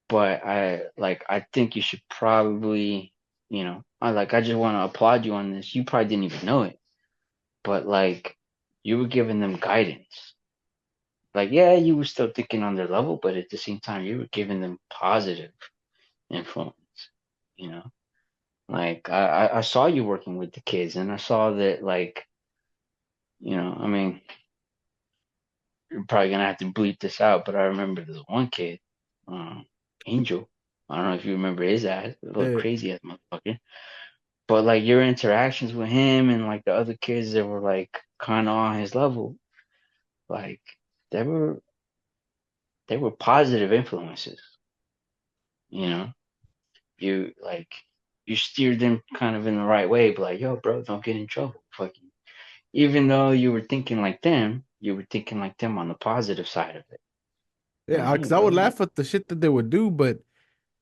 But I think you should probably, I just want to applaud you on this. You probably didn't even know it, but like you were giving them guidance. Like, yeah, you were still thinking on their level, but at the same time, you were giving them positive influence, you know? Like I saw you working with the kids, and I saw that like I mean, you're probably gonna have to bleep this out, but I remember there's one kid, Angel. I don't know if you remember his ass, a little Hey, crazy ass motherfucker. But like your interactions with him and like the other kids that were like kind of on his level, like they were they were positive influences. You know, you like you steered them kind of in the right way, but like, yo, bro, don't get in trouble. Fucking, even though you were thinking like them, you were thinking like them on the positive side of it. Like, yeah, hey, because I bro, would laugh at the shit that they would do, but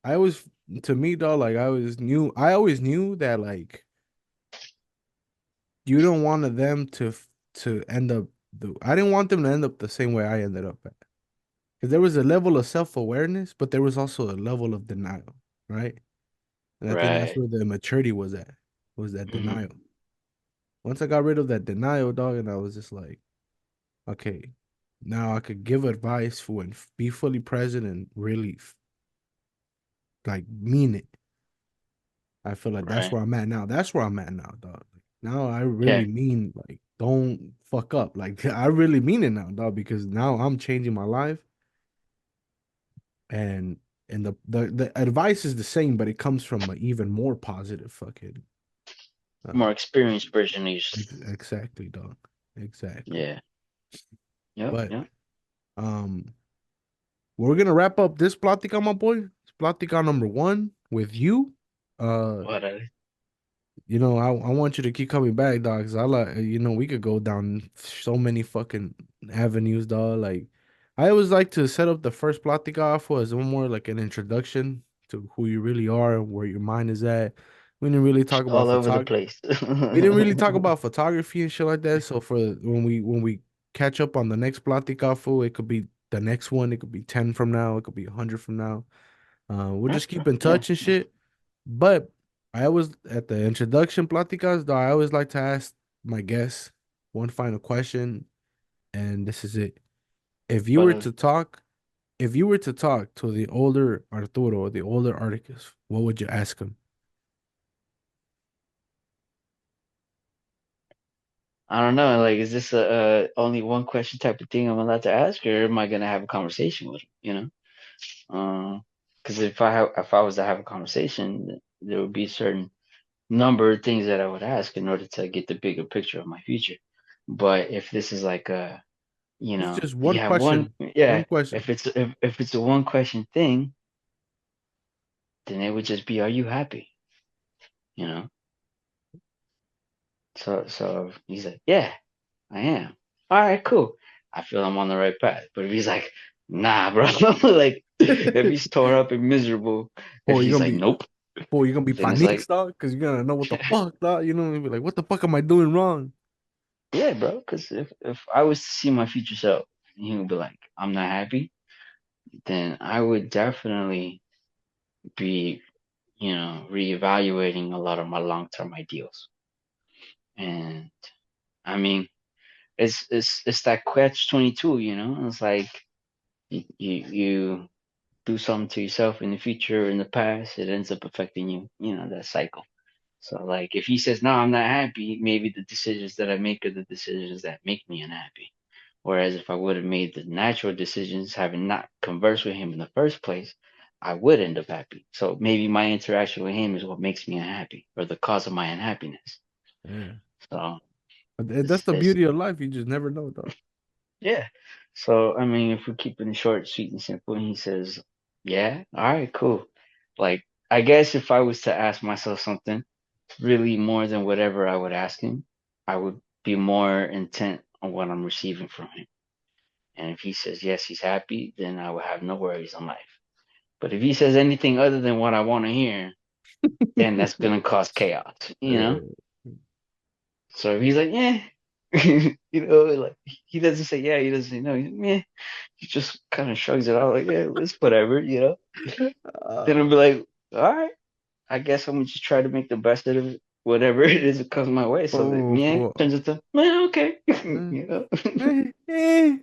I always, to me, dog, like I always knew that like you don't want them to end up I didn't want them to end up the same way I ended up at. Because there was a level of self-awareness, but there was also a level of denial, right? And I think that's right. where the maturity was that Hmm. denial. Once I got rid of that denial, dog, and I was just like, okay, now I could give advice for and be fully present and really like mean it. I feel like that's Right. where I'm at now. That's where I'm at now, dog. Now I really Yeah. mean like don't fuck up. Like I really mean it now, dog, because now I'm changing my life and the advice is the same, but it comes from an even more positive fucking More uh experienced version of you. exactly, dog. Exactly. Yeah. Yep. But Yep. um we're gonna wrap up this plática, my boy. It's plática number one with you. Uh What? I want you to keep coming back, dog. Cause I like, we could go down so many fucking avenues, dog. Like, I always like to set up the first plática off as one more like an introduction to who you really are and where your mind is at. We didn't really talk about All over the photography. place. We didn't really talk about photography and shit like that. So for when we catch up on the next plática, fool, it could be the next one. It could be 10 from now. It could be 100 from now. We'll just keep in Yeah. touch and shit. But I always at the introduction platicas, though, I always like to ask my guests one final question, and this is it. If you were But to talk, if you were to talk to the older Arturo or the older Articus, what would you ask him? I don't know. Like, is this a only one question type of thing I'm allowed to ask, or am I gonna have a conversation with him? Because if I was to have a conversation, there would be a certain number of things that I would ask in order to get the bigger picture of my future. But if this is like It's just one you have one, question. One yeah. question. If it's a one question thing, then it would just be, are you happy? You know. So he's like, yeah, I am. All right, cool. I feel I'm on the right path. But if he's like, nah, bro, like if he's tore up and miserable, if Boy, you're he's gonna like, be nope, boy, you're gonna be then it's like, panics, dog, because you're gonna know what the fuck, dog. You'll be like, what the fuck am I doing wrong? yeah, bro. Because if I was to see my future self, and he would be like, I'm not happy, then I would definitely be, reevaluating a lot of my long term ideals. And I mean, it's that catch 22, you know? It's like you do something to yourself in the future or in the past, it ends up affecting you, you know, that cycle. So like if he says, no, I'm not happy, maybe the decisions that I make are the decisions that make me unhappy. Whereas if I would have made the natural decisions, having not conversed with him in the first place, I would end up happy. So maybe my interaction with him is what makes me unhappy or the cause of my unhappiness. Yeah. So That's the it's beauty of life. You just never know, dog. yeah. So I mean, if we keep it short, sweet, and simple, and he says, "Yeah, all right, cool." Like I guess if I was to ask myself something, really more than whatever I would ask him, I would be more intent on what I'm receiving from him. And if he says yes, he's happy, then I will have no worries in life. But if he says anything other than what I want to hear, then that's gonna cause chaos, you know? Yeah. So if he's like, yeah, you know, like he doesn't say yeah, he doesn't say no, yeah, he just kind of shrugs it off like, yeah, it's whatever, you know? Then I'll Uh, be like, all right, I guess I'm gonna just try to make the best out of it, whatever it is that comes my way. So that oh, yeah, for turns into, man, okay, uh, you know? eh.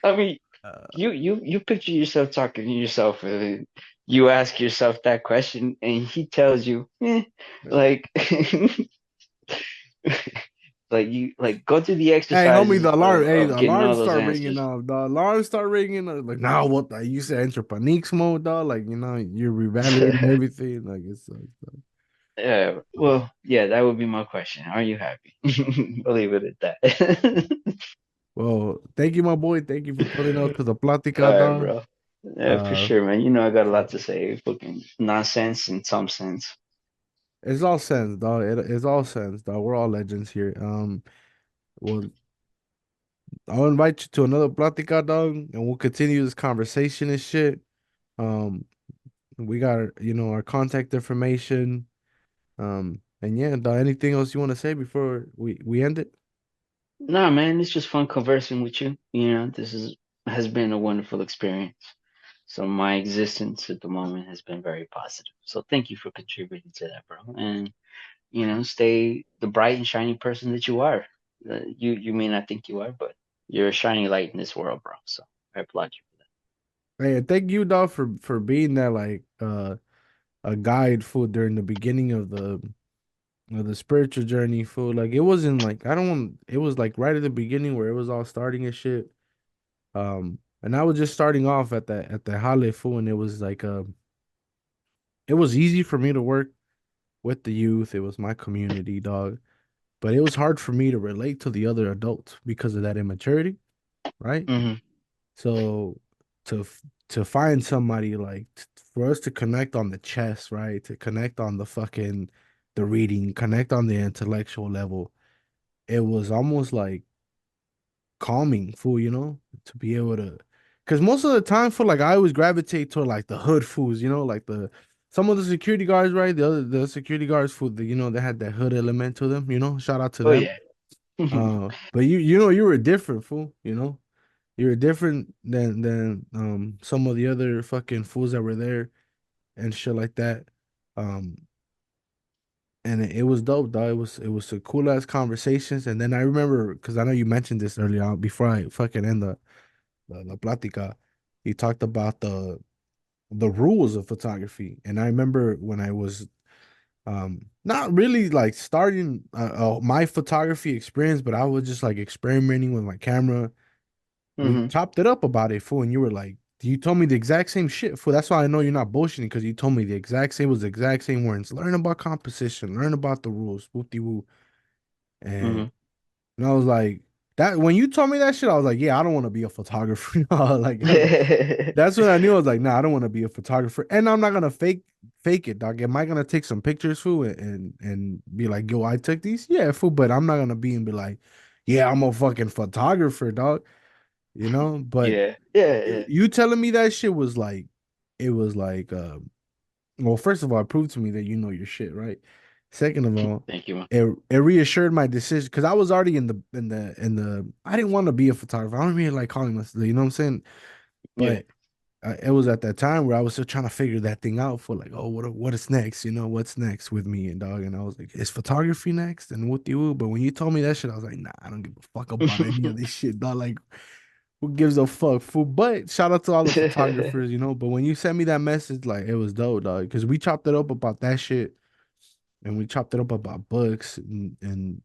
I mean, Uh, you picture yourself talking to yourself and you ask yourself that question and he tells you like like you like go through the Hey, homie, exercises the alarm. Hey, of the getting alarms all those start ringing answers. off. The alarms start ringing. Like, now what? You said enter panique mode, dog. Like, you're reevaluating everything. Like, it's Yeah, well, yeah, that would be my question. Are you happy? I'll leave it at that. well. Thank you, my boy. Thank you for putting up to the All platica, right, dog. bro. Yeah, for Uh, sure, man. You know I got a lot so to say. Fucking nonsense and some sense. it's all sense, dog. It's all sense, dog. We're all legends here. Well, I'll invite you to another platica, dog, and we'll continue this conversation and shit. Um, we got our contact information. And yeah, dog, anything else you want to say before we end it? Nah, man, it's just fun conversing with you. You know, this is has been a wonderful experience. So my existence at the moment has been very positive. So thank you for contributing to that, bro. And you know, stay the bright and shiny person that you are. You may not think you are, but you're a shining light in this world, bro. So I applaud you for Hey, thank you, dog, for being that like a guide for during the beginning of the spiritual journey. For like it wasn't like I don't want it was like right at the beginning where it was all starting and shit. And I was just starting off at the Hale fool, and it was like it was easy for me to work with the youth. It was my community, dog. But it was hard for me to relate to the other adults because of that immaturity, right? that. So to to find somebody like for us to connect on the chess, right? To connect on the fucking the reading, connect on the intellectual level. It was almost like calming, fool, to be able to because most of the time for like I always gravitate to like the hood fools, like the some of the security guards, right? The security guards for they had that hood element to them, shout out to Oh them. yeah. But you were different, fool, you're different than some of the other fucking fools that were there and shit like that. Um and it was dope, dog. It was a cool ass conversations. And then I remember because I know you mentioned this earlier on before I fucking end the plática. He talked about the rules of photography. And I remember when I was not really like starting my photography experience, but I was just like experimenting with my camera. We hmm chopped it up about it, fool, and you were like, you told me the exact same shit, fool. That's why I know you're not bullshitting because you told me the exact same was the exact same words. Learn about composition, learn about the rules, whoop woo. hmm And I was like, that when you told me that shit, I was like, yeah, I don't want to be a photographer. That's when I knew I was like, nah, I don't want to be a photographer, and I'm not gonna fake it, dog. Am I gonna take some pictures, fool, and be like, yo, I took these, yeah, fool, but I'm not gonna be and be like, yeah, I'm a fucking photographer, dog. But Yeah. Yeah. Yeah. you telling me that shit was like, it was like, well, first of all, it proved to me that you know your shit, right? Second of all, Thank you, man. it reassured my decision because I was already in the I didn't want to be a photographer. I don't really like calling myself, you know what I'm saying? Yeah. But it was at that time where I was still trying to figure that thing out for like, oh, what is next? You know, what's next with me and dog? And I was like, is photography next? And what do you? But when you told me that shit, I was like, nah, I don't give a fuck about any of this shit, dog. Like, who gives a fuck? Fool. But shout out to all the photographers, you know. But when you sent me that message, like, it was dope, dog, because we chopped it up about that shit, and we chopped it up about books, and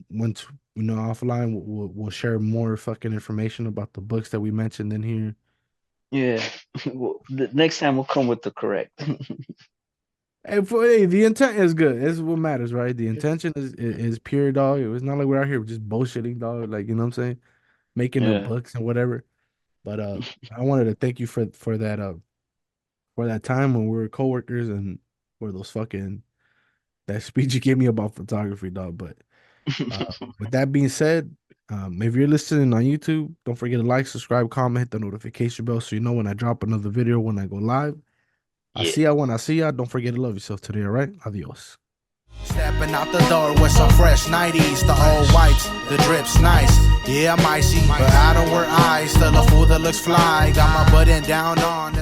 once you know offline, we'll share more fucking information about the books that we mentioned in here. Yeah. Well, the next time we'll come with the correct. And hey, the intent is good. This is what matters, right? The intention is pure, dog. It was not like we're out here just bullshitting, dog. Like, you know what I'm saying? Making up Yeah. books and whatever. But I wanted to thank you for that time when we were coworkers and for those fucking that speech you gave me about photography, dog. But with that being said, if you're listening on YouTube, don't forget to like, subscribe, comment, hit the notification bell so you know when I drop another video when I go live. I Yeah. see ya when I see ya. Don't forget to love yourself today, all right? Adios. Stepping out the door with some fresh 90s, the old whites, the drips nice. Yeah, I'm icy, but I don't wear eyes. Still a fool that looks fly. Got my button down on.